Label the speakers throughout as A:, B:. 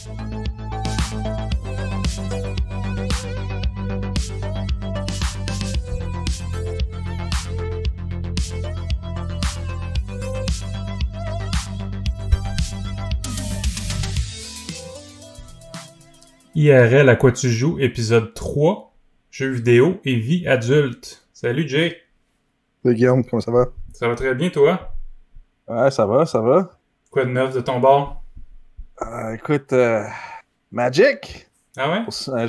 A: IRL à quoi tu joues, épisode 3, jeux vidéo et vie adulte. Salut Jay.
B: Salut Guillaume, comment ça va?
A: Ça va très bien toi?
B: Ouais, ça va, ça va.
A: Quoi de neuf de ton bord?
B: Écoute, Magic!
A: Ah ouais?
B: La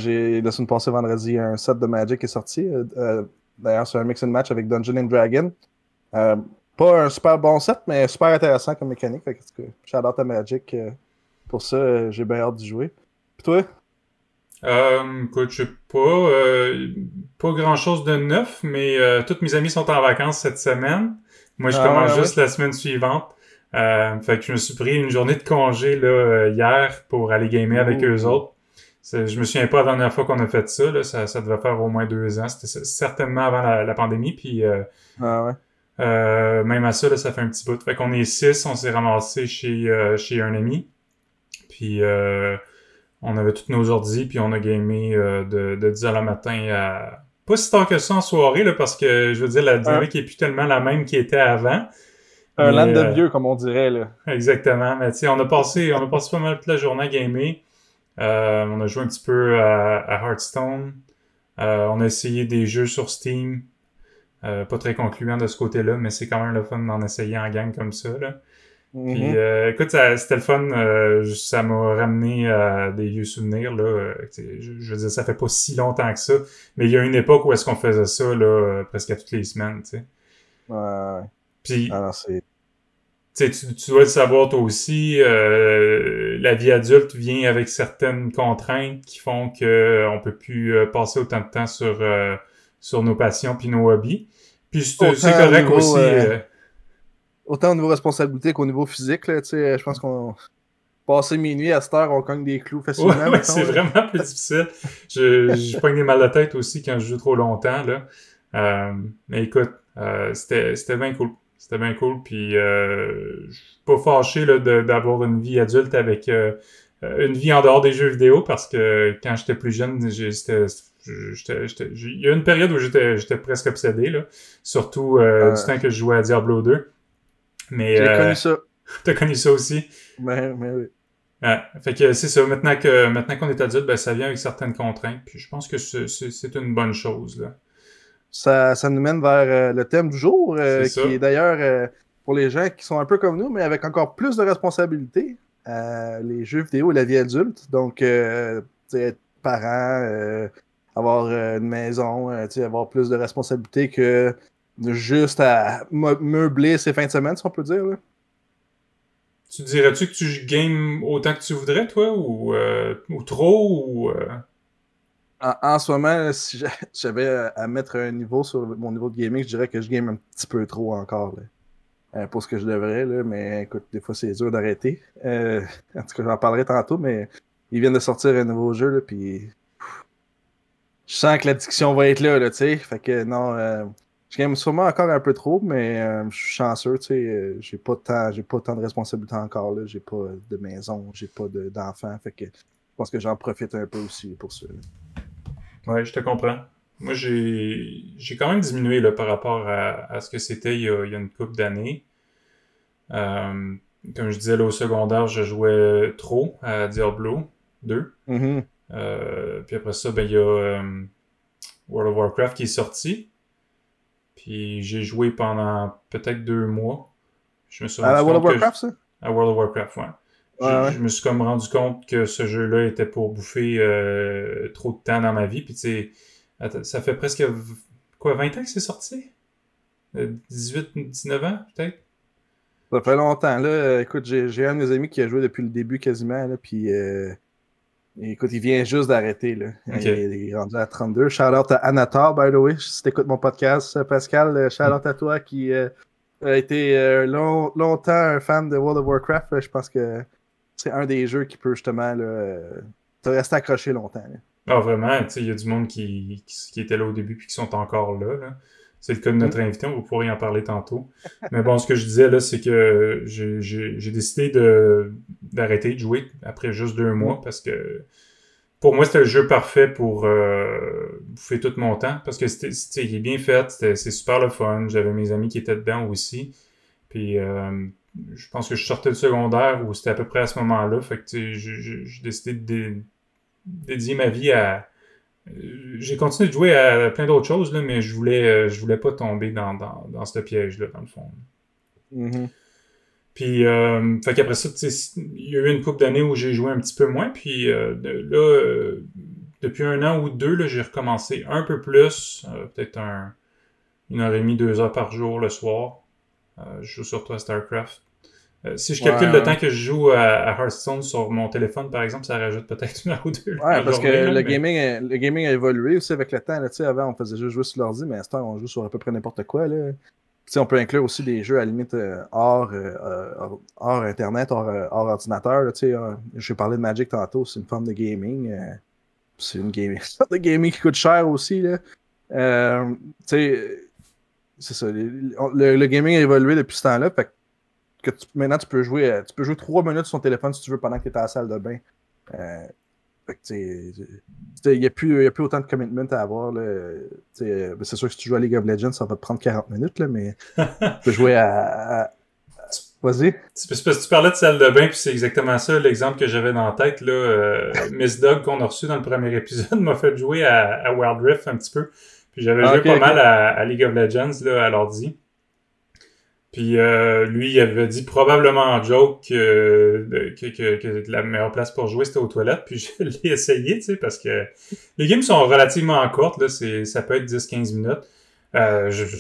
B: semaine passée, vendredi, un set de Magic est sorti. D'ailleurs, c'est un mix and match avec Dungeon and Dragon. Pas un super bon set, mais super intéressant comme mécanique. Fait que, shout out à Magic. Pour ça, j'ai bien hâte d'y jouer. Puis toi?
A: Écoute, je sais pas grand chose de neuf, mais tous mes amis sont en vacances cette semaine. Moi, je commence
B: ouais.
A: juste la semaine suivante. Fait que je me suis pris une journée de congé là, hier pour aller gamer avec eux autres. Je me souviens pas la dernière fois qu'on a fait ça, là. Ça devait faire au moins 2 ans. C'était certainement avant la pandémie. Puis même à ça, là, ça fait un petit bout. Fait qu'on est 6, on s'est ramassés chez un ami. Puis on avait tous nos ordis, puis on a gamé de 10 h le matin à... Pas si tard que ça en soirée, là, parce que, je veux dire, la dynamique est plus tellement la même qu'elle était avant.
B: Un land de vieux, comme on dirait, là.
A: Exactement. Mais tu sais, on a passé pas mal toute la journée à gamer. On a joué un petit peu à Hearthstone. On a essayé des jeux sur Steam. Pas très concluant de ce côté-là, mais c'est quand même le fun d'en essayer en gang comme ça, là. Puis, écoute, c'était le fun. Ça m'a ramené à des vieux souvenirs, là. Je veux dire, ça fait pas si longtemps que ça. Mais il y a une époque où est-ce qu'on faisait ça, là, presque à toutes les semaines, tu sais.
B: Ouais.
A: Puis,
B: alors, c'est...
A: tu dois le savoir toi aussi, la vie adulte vient avec certaines contraintes qui font que on peut plus passer autant de temps sur nos passions puis nos hobbies. Puis c'est correct
B: niveau,
A: aussi.
B: Autant au niveau responsabilité qu'au niveau physique, là, tu sais, je pense qu'on passer minuit à cette heure, on cogne des clous facilement.
A: Ouais, c'est vraiment plus difficile. Je pogne des mal de tête aussi quand je joue trop longtemps, là. Mais écoute, c'était bien cool. C'était bien cool, puis je suis pas fâché là, d'avoir une vie adulte avec une vie en dehors des jeux vidéo, parce que quand j'étais plus jeune, il y a une période où j'étais presque obsédé, là, surtout du temps que je jouais à Diablo 2. Mais,
B: j'ai connu ça.
A: T'as connu ça aussi?
B: Mais oui.
A: Fait que c'est ça, maintenant qu'on est adulte, ben ça vient avec certaines contraintes, puis je pense que c'est une bonne chose, là.
B: Ça nous mène vers le thème du jour, qui est d'ailleurs pour les gens qui sont un peu comme nous, mais avec encore plus de responsabilités, les jeux vidéo et la vie adulte. Donc, être parent, avoir une maison, avoir plus de responsabilités que juste à meubler ses fins de semaine, si on peut dire, là.
A: Tu dirais-tu que tu games autant que tu voudrais, toi, ou trop, ou...
B: En ce moment, si j'avais à mettre un niveau sur mon niveau de gaming, je dirais que je game un petit peu trop encore, là, pour ce que je devrais, là, mais écoute, des fois c'est dur d'arrêter. En tout cas, j'en parlerai tantôt, mais ils viennent de sortir un nouveau jeu, là, puis je sens que l'addiction va être là, tu sais. Fait que non, je game sûrement encore un peu trop, mais je suis chanceux, tu sais. J'ai pas tant de responsabilités encore, là. J'ai pas de maison, j'ai pas d'enfants, fait que je pense que j'en profite un peu aussi pour ça, là.
A: Ouais, je te comprends. Moi, j'ai quand même diminué là, par rapport à ce que c'était il y a une couple d'années. Comme je disais, là, au secondaire, je jouais trop à Diablo 2. Puis après ça, ben il y a World of Warcraft qui est sorti. Puis j'ai joué pendant peut-être 2 mois. Je me suis rendu
B: À World
A: compte
B: of Warcraft, ça?
A: À World of Warcraft, ouais. Je me suis comme rendu compte que ce jeu-là était pour bouffer trop de temps dans ma vie. Puis tu sais, ça fait presque 20 ans que c'est sorti? 19 ans, peut-être?
B: Ça fait longtemps, là. Écoute, j'ai un de mes amis qui a joué depuis le début quasiment, là, puis écoute, il vient juste d'arrêter, là.
A: Okay.
B: Il est rendu à 32. Shout-out à Anatar, by the way. Si t'écoutes mon podcast, Pascal, shout-out à toi qui a été longtemps un fan de World of Warcraft. Je pense que c'est un des jeux qui peut justement te rester accroché longtemps, là.
A: Ah, vraiment, tu sais, il y a du monde qui était là au début puis qui sont encore là. C'est le cas de notre invité, on va pouvoir y en parler tantôt. Mais bon, ce que je disais là, c'est que j'ai décidé d'arrêter de jouer après juste 2 mois parce que pour moi, c'était le jeu parfait pour bouffer tout mon temps parce que il est bien fait, c'est super le fun. J'avais mes amis qui étaient dedans aussi. Puis je pense que je sortais du secondaire où c'était à peu près à ce moment-là. Fait que j'ai décidé de dédier ma vie à. J'ai continué de jouer à plein d'autres choses, là, mais je voulais pas tomber dans ce piège-là, dans le fond.
B: Mhm.
A: Puis, fait qu'après ça, il y a eu une couple d'années où j'ai joué un petit peu moins. Puis depuis 1 an ou 2, là, j'ai recommencé un peu plus, peut-être 1h30, 2 heures par jour le soir. Je joue surtout à StarCraft. Si je calcule le temps que je joue à Hearthstone sur mon téléphone, par exemple, ça rajoute peut-être 1 heure ou 2
B: Ouais,
A: la
B: parce
A: journée,
B: que
A: là,
B: le gaming a évolué aussi avec le temps. Là, avant, on faisait juste jouer sur l'ordi, mais à ce temps, on joue sur à peu près n'importe quoi. Là. On peut inclure aussi des jeux à la limite hors Internet, hors ordinateur. Là, j'ai parlé de Magic tantôt, c'est une forme de gaming. C'est une sorte de gaming qui coûte cher aussi. Là. C'est ça. Le gaming a évolué depuis ce temps-là. Fait que maintenant, tu peux jouer 3 minutes sur ton téléphone si tu veux pendant que tu es à la salle de bain. Il n'y a plus autant de commitment à avoir. C'est sûr que si tu joues à League of Legends, ça va te prendre 40 minutes, là, mais tu peux jouer Vas-y.
A: C'est parce que tu parlais de salle de bain, puis c'est exactement ça l'exemple que j'avais dans la tête. Là, Miss Dog qu'on a reçu dans le premier épisode m'a fait jouer à Wild Rift un petit peu. Puis j'avais joué pas mal à League of Legends là, à l'ordi. Puis lui, il avait dit probablement en joke que la meilleure place pour jouer, c'était aux toilettes. Puis je l'ai essayé, tu sais, parce que les games sont relativement courtes. Là, ça peut être 10-15 minutes.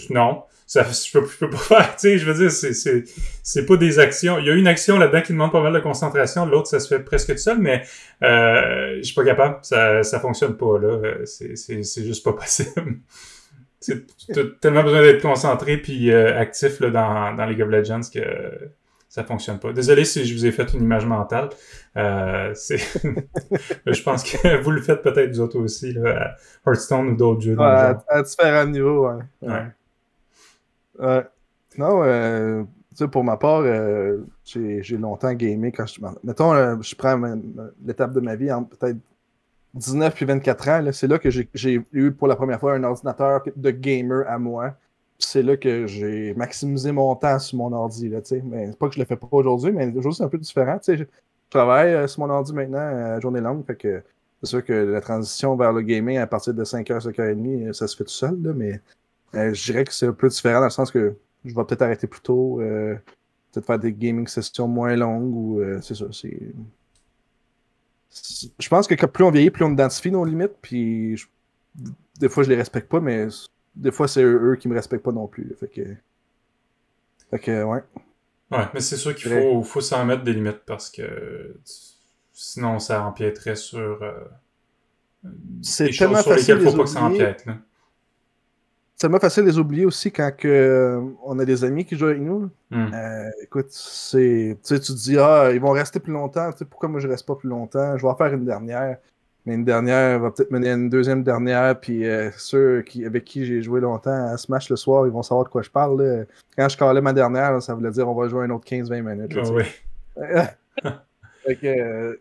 A: Non, je peux pas faire, tu sais, je veux dire, c'est pas des actions. Il y a une action là-dedans qui demande pas mal de concentration. L'autre, ça se fait presque tout seul, mais je suis pas capable. Ça fonctionne pas, là. C'est juste pas possible. T'as tellement besoin d'être concentré puis actif là, dans League of Legends que ça fonctionne pas. Désolé si je vous ai fait une image mentale. Je pense que vous le faites peut-être vous autres aussi là, à Hearthstone ou d'autres jeux.
B: À différents niveaux, ouais. Non, tu sais, pour ma part, j'ai longtemps gamé quand mettons, je prends l'étape de ma vie en peut-être 19 puis 24 ans, c'est là que j'ai eu pour la première fois un ordinateur de gamer à moi. C'est là que j'ai maximisé mon temps sur mon ordi. Là, mais c'est pas que je le fais pas aujourd'hui, mais aujourd'hui c'est un peu différent. Je travaille sur mon ordi maintenant à journée longue. Fait que c'est sûr que la transition vers le gaming à partir de 5h, 5h30, ça se fait tout seul. Là, mais je dirais que c'est un peu différent dans le sens que je vais peut-être arrêter plus tôt, peut-être faire des gaming sessions moins longues ou c'est ça. Je pense que plus on vieillit, plus on identifie nos limites, puis des fois je les respecte pas, mais des fois c'est eux qui me respectent pas non plus. Fait que ouais.
A: Ouais, mais c'est sûr qu'il faut s'en mettre des limites parce que sinon ça empiéterait sur
B: c'est
A: des choses sur lesquelles il faut pas que ça empiète. Là.
B: C'est tellement facile de les oublier aussi quand on a des amis qui jouent avec nous. Écoute, tu te dis, ils vont rester plus longtemps. Pourquoi moi je reste pas plus longtemps? Je vais en faire une dernière. Mais une dernière va peut-être mener à une deuxième dernière. Puis ceux avec qui j'ai joué longtemps à Smash le soir, ils vont savoir de quoi je parle. Là. Quand je calais ma dernière, là, ça voulait dire on va jouer un autre 15-20 minutes. Là, fait que,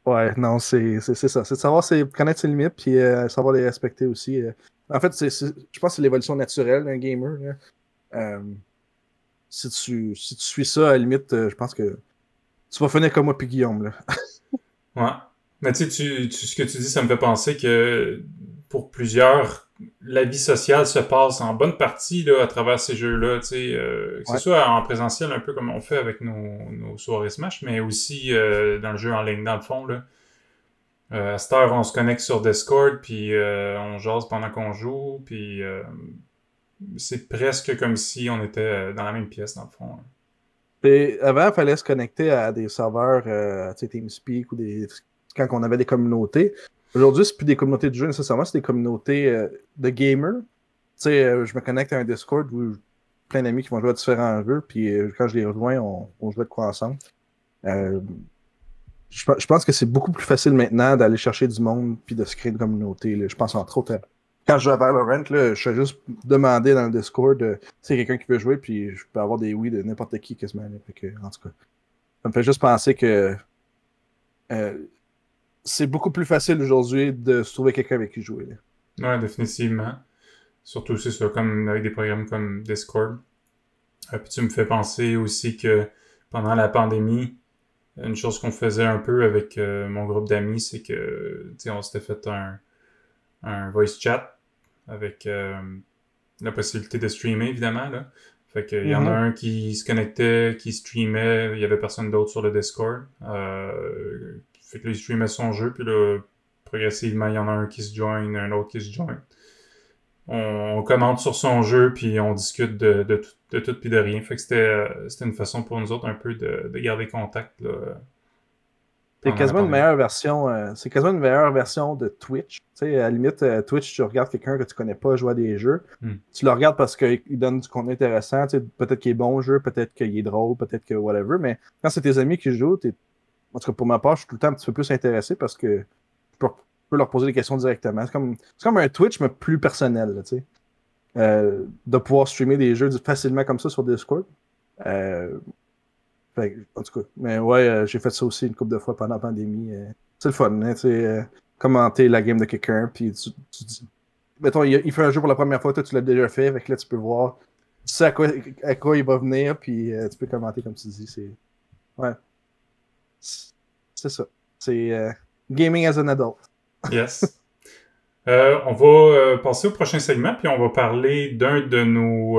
B: ouais, non, c'est ça. C'est de savoir connaître ses limites puis savoir les respecter aussi. En fait, je pense que c'est l'évolution naturelle d'un gamer. Si tu suis ça, à la limite, je pense que tu vas finir comme moi puis Guillaume. Là.
A: Ouais. Mais tu sais, ce que tu dis, ça me fait penser que pour plusieurs, la vie sociale se passe en bonne partie là, à travers ces jeux-là. Que ce soit en présentiel, un peu comme on fait avec nos soirées Smash, mais aussi dans le jeu en ligne, dans le fond. Là. À cette heure, on se connecte sur Discord, puis on jase pendant qu'on joue, puis c'est presque comme si on était dans la même pièce, dans le fond.
B: Et avant, il fallait se connecter à des serveurs, TeamSpeak, ou quand on avait des communautés. Aujourd'hui, c'est plus des communautés de jeux nécessairement, c'est des communautés de gamers. Je me connecte à un Discord où plein d'amis qui vont jouer à différents jeux, puis quand je les rejoins, on joue de quoi ensemble. Je pense que c'est beaucoup plus facile maintenant d'aller chercher du monde puis de se créer une communauté. Là. Je pense entre autres Quand je joue à Valorant, là, je fais juste demander dans le Discord s'il y a quelqu'un qui veut jouer, puis je peux avoir des oui de n'importe qui quasiment. Là. Fait que, en tout cas, ça me fait juste penser que c'est beaucoup plus facile aujourd'hui de se trouver quelqu'un avec qui jouer. Là.
A: Ouais, définitivement. Surtout, c'est ça, comme avec des programmes comme Discord. Puis tu me fais penser aussi que pendant la pandémie, une chose qu'on faisait un peu avec mon groupe d'amis, c'est que, tu sais, on s'était fait un voice chat avec la possibilité de streamer, évidemment, là. Fait qu'il y en a un qui se connectait, qui streamait, il y avait personne d'autre sur le Discord. Fait que là, il streamait son jeu, puis là, progressivement, il y en a un qui se join, un autre qui se join. On commente sur son jeu, puis on discute de tout puis de rien. Fait que c'était une façon pour nous autres un peu de garder contact, là.
B: C'est quasiment une meilleure version de Twitch. Tu sais, à la limite, Twitch, tu regardes quelqu'un que tu connais pas jouer à des jeux. Tu le regardes parce qu'il donne du contenu intéressant. Tu sais, peut-être qu'il est bon au jeu, peut-être qu'il est drôle, peut-être que whatever. Mais quand c'est tes amis qui jouent, en tout cas pour ma part, je suis tout le temps un petit peu plus intéressé parce que je peux leur poser des questions directement. C'est comme un Twitch, mais plus personnel. Là, tu sais. De pouvoir streamer des jeux facilement comme ça sur Discord. En tout cas, mais ouais, j'ai fait ça aussi une couple de fois pendant la pandémie. C'est le fun, hein, commenter la game de quelqu'un, puis tu dis, mettons, il fait un jeu pour la première fois, toi tu l'as déjà fait, là tu peux voir, tu sais à quoi il va venir, puis tu peux commenter comme tu dis. Ouais. C'est ça. C'est gaming as an adult.
A: Yes. On va passer au prochain segment, puis on va parler d'un de nos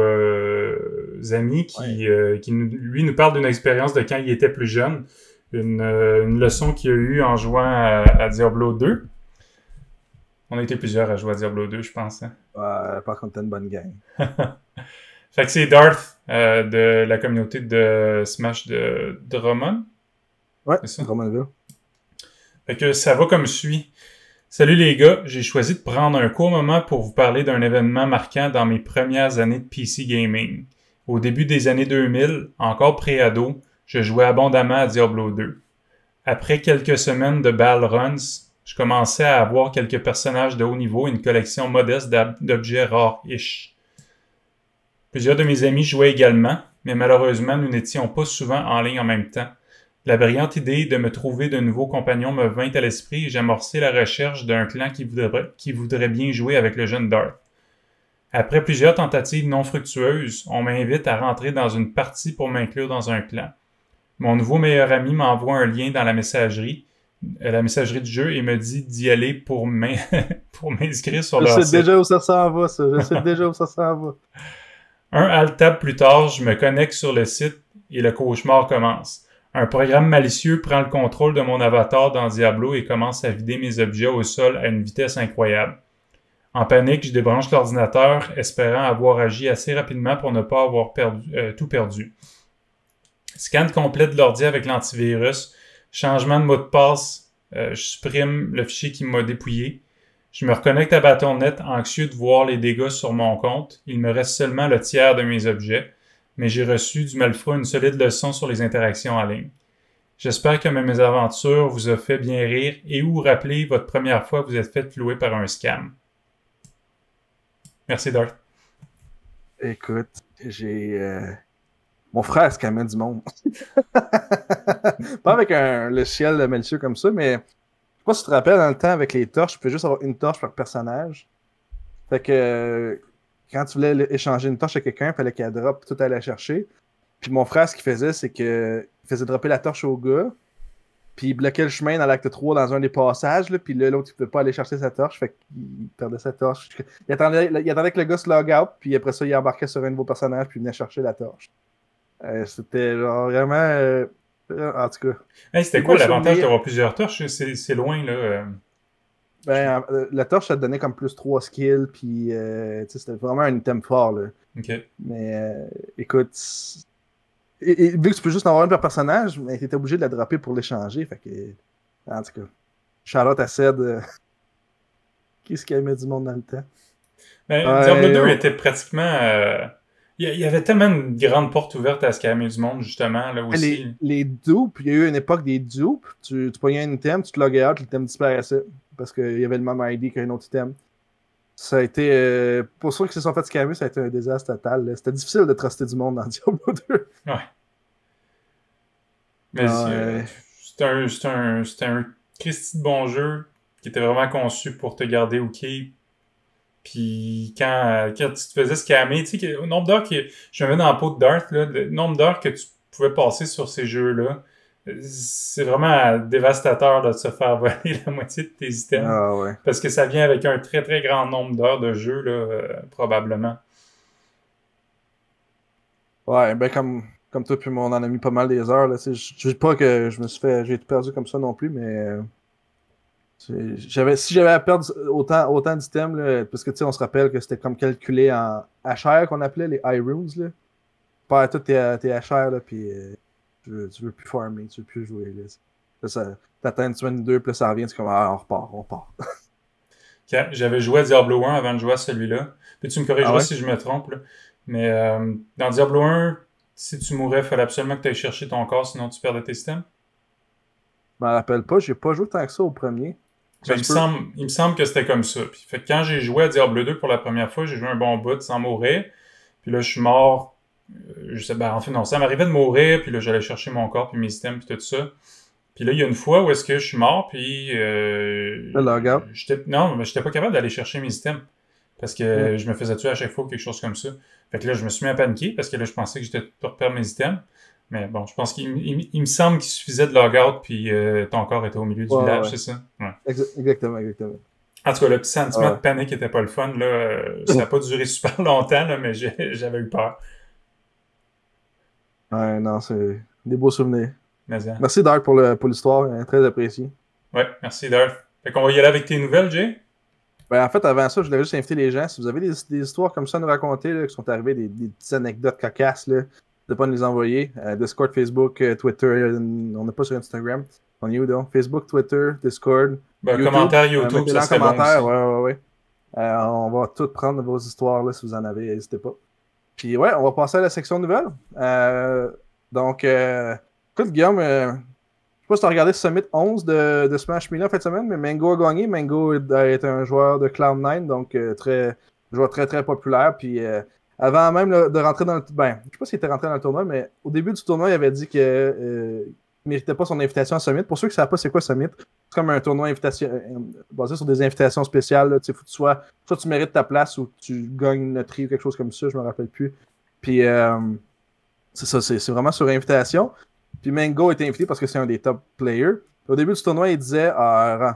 A: amis qui lui nous parle d'une expérience de quand il était plus jeune, une leçon qu'il a eue en jouant à Diablo 2. On a été plusieurs à jouer à Diablo 2, je pense. Hein?
B: Par contre, t'as une bonne gang.
A: Fait que c'est Darth de la communauté de Smash de Drummond.
B: Ouais, c'est Drummondville.
A: Fait que ça va comme suit. Salut les gars, j'ai choisi de prendre un court moment pour vous parler d'un événement marquant dans mes premières années de PC gaming. Au début des années 2000, encore pré-ado, je jouais abondamment à Diablo 2. Après quelques semaines de ball runs, je commençais à avoir quelques personnages de haut niveau et une collection modeste d'objets rares-ish. Plusieurs de mes amis jouaient également, mais malheureusement nous n'étions pas souvent en ligne en même temps. La brillante idée de me trouver de nouveaux compagnons me vint à l'esprit et j'amorçai la recherche d'un clan qui voudrait bien jouer avec le jeune Darth. Après plusieurs tentatives non fructueuses, on m'invite à rentrer dans une partie pour m'inclure dans un clan. Mon nouveau meilleur ami m'envoie un lien dans la messagerie du jeu et me dit d'y aller pour m'inscrire sur leur site.
B: Je sais déjà où ça s'en va, ça. Je sais déjà où ça s'en va.
A: Un alt-tab plus tard, je me connecte sur le site et le cauchemar commence. Un programme malicieux prend le contrôle de mon avatar dans Diablo et commence à vider mes objets au sol à une vitesse incroyable. En panique, je débranche l'ordinateur, espérant avoir agi assez rapidement pour ne pas avoir tout perdu. Scan complet de l'ordi avec l'antivirus, changement de mot de passe, je supprime le fichier qui m'a dépouillé. Je me reconnecte à Battle.net, anxieux de voir les dégâts sur mon compte. Il me reste seulement le tiers de mes objets. Mais j'ai reçu du malfrat une solide leçon sur les interactions en ligne. J'espère que ma mésaventure vous a fait bien rire et ou rappeler votre première fois que vous êtes fait flouer par un scam. Merci, Darth.
B: Écoute, j'ai... Mon frère scammait du monde. Pas avec un logiciel malicieux comme ça, mais je sais pas si tu te rappelles, dans le temps, avec les torches, tu peux juste avoir une torche par personnage. Fait que... quand tu voulais échanger une torche à quelqu'un, il fallait qu'elle drop, tout allait chercher. Puis mon frère, ce qu'il faisait, c'est qu'il faisait dropper la torche au gars, puis il bloquait le chemin dans l'acte 3 dans un des passages, là, puis là, l'autre, il ne pouvait pas aller chercher sa torche, fait qu'il perdait sa torche. Il attendait que le gars se log out, puis après ça, il embarquait sur un nouveau personnage, puis il venait chercher la torche. C'était genre vraiment... en tout cas...
A: Hey, c'était quoi l'avantage d'avoir plusieurs torches? C'est loin, là...
B: la torche, ça te donnait comme plus 3 skills, puis c'était vraiment un item fort. Là.
A: Okay.
B: Mais écoute, vu que tu peux juste en avoir un par personnage, mais t'étais obligé de la dropper pour l'échanger. Fait que, en tout cas, Charlotte à Ced, qui se calmait du monde dans le temps.
A: Diablo 2 était pratiquement... il y avait tellement une grande porte ouverte à se calmer du monde, justement, là aussi.
B: Les dupes, il y a eu une époque des dupes. Tu pognais un item, tu te loguais out, l'item disparaissait. Parce qu'il y avait le même ID qu'un autre item. Ça a été. Pour ceux qui se sont fait scammer, ça a été un désastre total. Là. C'était difficile de truster du monde dans Diablo 2.
A: Ouais. Mais c'était un Christy de bon jeu qui était vraiment conçu pour te garder au keep. Puis quand tu te faisais scammer, tu sais, le nombre d'heures que je me mets dans la peau de Darth, là, le nombre d'heures que tu pouvais passer sur ces jeux-là, c'est vraiment dévastateur là, de se faire voler la moitié de tes items.
B: Ah ouais.
A: Parce que ça vient avec un très très grand nombre d'heures de jeu, là, probablement.
B: Ouais, ben comme toi puis moi, on en a mis pas mal des heures. Là, je dis pas que j'ai tout perdu comme ça non plus, mais si j'avais à perdre autant d'items, là, parce que tu sais, on se rappelle que c'était comme calculé en HR qu'on appelait les high runes, là. Pas tout tes HR, là, puis tu veux plus farmer, tu veux plus jouer. Là, t'attends une semaine ou deux, puis là, ça revient, c'est comme, on repart.
A: J'avais joué à Diablo 1 avant de jouer à celui-là. Puis tu me corrigeras
B: ouais?
A: si je me trompe, là. Mais dans Diablo 1, si tu mourais, il fallait absolument que tu ailles chercher ton corps, sinon tu perdais tes items.
B: Je m'en rappelle pas, j'ai pas joué tant que ça au premier.
A: Ben, il me semble que c'était comme ça. Puis, fait que quand j'ai joué à Diablo 2 pour la première fois, j'ai joué un bon bout sans mourir. Puis là, je suis mort. Je sais, ben, en fait, non, ça m'arrivait de mourir. Puis là, j'allais chercher mon corps, puis mes items, puis tout ça. Puis là, il y a une fois où est-ce que je suis mort, puis non, mais j'étais pas capable d'aller chercher mes items. Parce que je me faisais tuer à chaque fois ou quelque chose comme ça. Fait que là, je me suis mis à paniquer parce que là, je pensais que j'étais pour perdre mes items. Mais bon, je pense qu'il me semble qu'il suffisait de log out puis ton corps était au milieu du village, c'est ça? Ouais.
B: Exactement.
A: En tout cas, le petit sentiment de panique était pas le fun. Là. Ça n'a pas duré super longtemps, là, mais j'avais eu peur.
B: Ouais, non, c'est des beaux souvenirs.
A: Mais,
B: merci Dark pour l'histoire, hein, très apprécié.
A: Ouais, merci Dark. Fait qu'on va y aller avec tes nouvelles, Jay?
B: Ben, en fait, avant ça, je voulais juste inviter les gens. Si vous avez des histoires comme ça à nous raconter, là, qui sont arrivées, des petites anecdotes cocasses, là, de pas nous les envoyer. Discord, Facebook, Twitter, on n'est pas sur Instagram. On est où donc? Facebook, Twitter, Discord.
A: Ben, YouTube, commentaire YouTube, ça serait bon aussi.
B: Ouais. On va tout prendre vos histoires là, si vous en avez, n'hésitez pas. Puis ouais, on va passer à la section nouvelles. Donc, écoute Guillaume, je sais pas si tu as regardé Summit 11 de Smash Melee en fin de semaine, mais Mango a gagné. Mango est un joueur de Cloud9, donc joueur très très populaire. Puis avant même là, de rentrer dans le... Ben, je sais pas s'il était rentré dans le tournoi, mais au début du tournoi, il avait dit que il méritait pas son invitation à Summit. Pour ceux qui ne savent pas c'est quoi Summit, c'est comme un tournoi basé sur des invitations spéciales. Là, faut que soit tu mérites ta place ou tu gagnes une loterie ou quelque chose comme ça, je me rappelle plus. Puis c'est ça, c'est vraiment sur invitation. Puis Mango a été invité parce que c'est un des top players. Au début du tournoi, il disait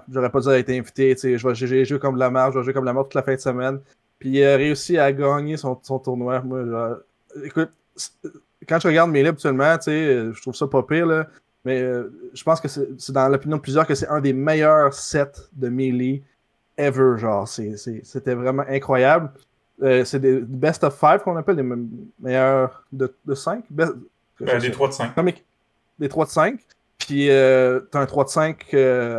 B: j'aurais pas dû être invité, j'ai joué comme de la merde, je vais jouer comme de la merde toute la fin de semaine. Puis il a réussi à gagner son tournoi. Moi, écoute, quand je regarde Melee habituellement, je trouve ça pas pire, là, mais je pense que c'est dans l'opinion de plusieurs que c'est un des meilleurs sets de Melee ever. Genre, c'était vraiment incroyable. C'est des best of 5 qu'on appelle, les meilleurs de 5.
A: Des 3 de 5.
B: Des 3 de 5. Puis t'as un 3 de 5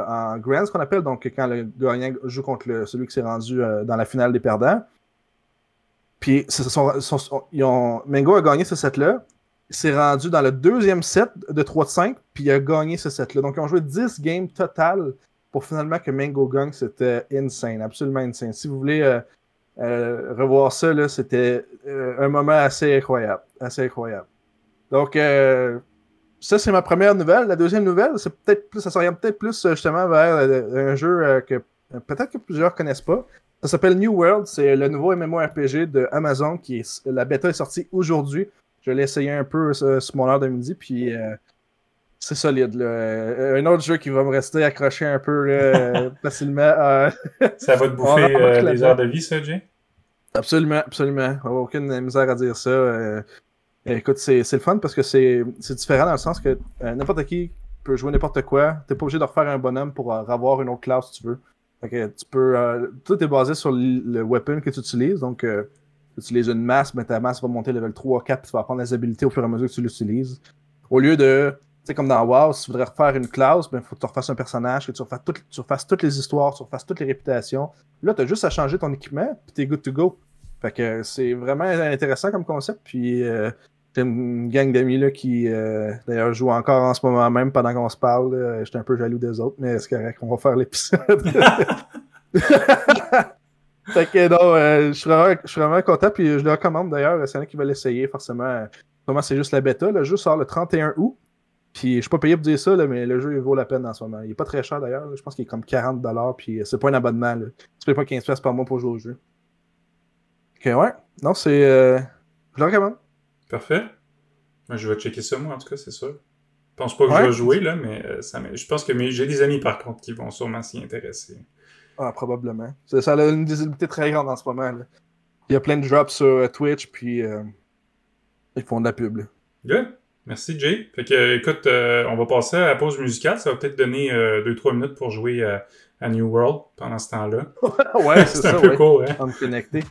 B: en Grand, ce qu'on appelle, donc quand le gagnant joue contre celui qui s'est rendu dans la finale des perdants. Puis Mango a gagné ce set-là. Il s'est rendu dans le deuxième set de 3 de 5, puis il a gagné ce set-là. Donc ils ont joué 10 games total pour finalement que Mango gagne. C'était insane, absolument insane. Si vous voulez revoir ça, là, c'était un moment assez incroyable. Assez incroyable. Donc ça, c'est ma première nouvelle. La deuxième nouvelle, ça s'oriente peut-être plus justement vers un jeu que peut-être que plusieurs connaissent pas. Ça s'appelle New World. C'est le nouveau MMORPG de Amazon la bêta est sortie aujourd'hui. Je l'ai essayé un peu sur mon heure de midi, puis c'est solide. Là. Un autre jeu qui va me rester accroché un peu là, facilement.
A: Ça va te bouffer les heures de vie, ça, Jay?
B: Absolument. Aucune misère à dire ça. Écoute, c'est le fun parce que c'est différent dans le sens que n'importe qui peut jouer n'importe quoi. T'es pas obligé de refaire un bonhomme pour avoir une autre classe si tu veux. Fait que tu peux. Tout est basé sur le weapon que tu utilises. Donc, tu utilises une masse, mais ta masse va monter level 3, 4, puis tu vas apprendre les habilités au fur et à mesure que tu l'utilises. Au lieu de. Tu sais, comme dans WoW, si tu voudrais refaire une classe, il faut que tu refasses un personnage, que tu refasses toutes les histoires, tu refasses toutes les réputations. Là, tu as juste à changer ton équipement, puis t'es good to go. Fait que c'est vraiment intéressant comme concept. Puis j'ai une gang d'amis là, qui d'ailleurs jouent encore en ce moment même pendant qu'on se parle. J'étais un peu jaloux des autres, mais c'est correct, on va faire l'épisode. Fait que non, je suis vraiment content, puis je le recommande d'ailleurs. C'est un qui va l'essayer, forcément. Forcément, c'est juste la bêta. Le jeu sort le 31 août. Puis je suis pas payé pour dire ça, là, mais le jeu il vaut la peine en ce moment. Il est pas très cher d'ailleurs. Je pense qu'il est comme 40$, puis c'est pas un abonnement. Là. Tu payes pas 15$ par mois pour jouer au jeu. Ok, ouais. Non, c'est. Je le recommande.
A: Parfait. Moi, je vais checker ça, moi, en tout cas, c'est sûr. Je pense pas que je
B: Ouais.
A: vais jouer, là, mais je pense que j'ai des amis, par contre, qui vont sûrement s'y intéresser.
B: Ah, probablement. Ça a une visibilité très grande en ce moment. Là. Il y a plein de drops sur Twitch, puis ils font de la pub. Là.
A: Good. Merci, Jay. Fait que, écoute, on va passer à la pause musicale. Ça va peut-être donner 2-3 minutes pour jouer à New World pendant ce temps-là.
B: Ouais, c'est
A: C'est un
B: ça,
A: peu
B: ouais.
A: court, hein?
B: On me connecter.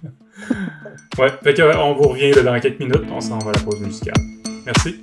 A: Ouais. Fait que, on vous revient là, dans quelques minutes. On s'en va à la pause musicale. Merci.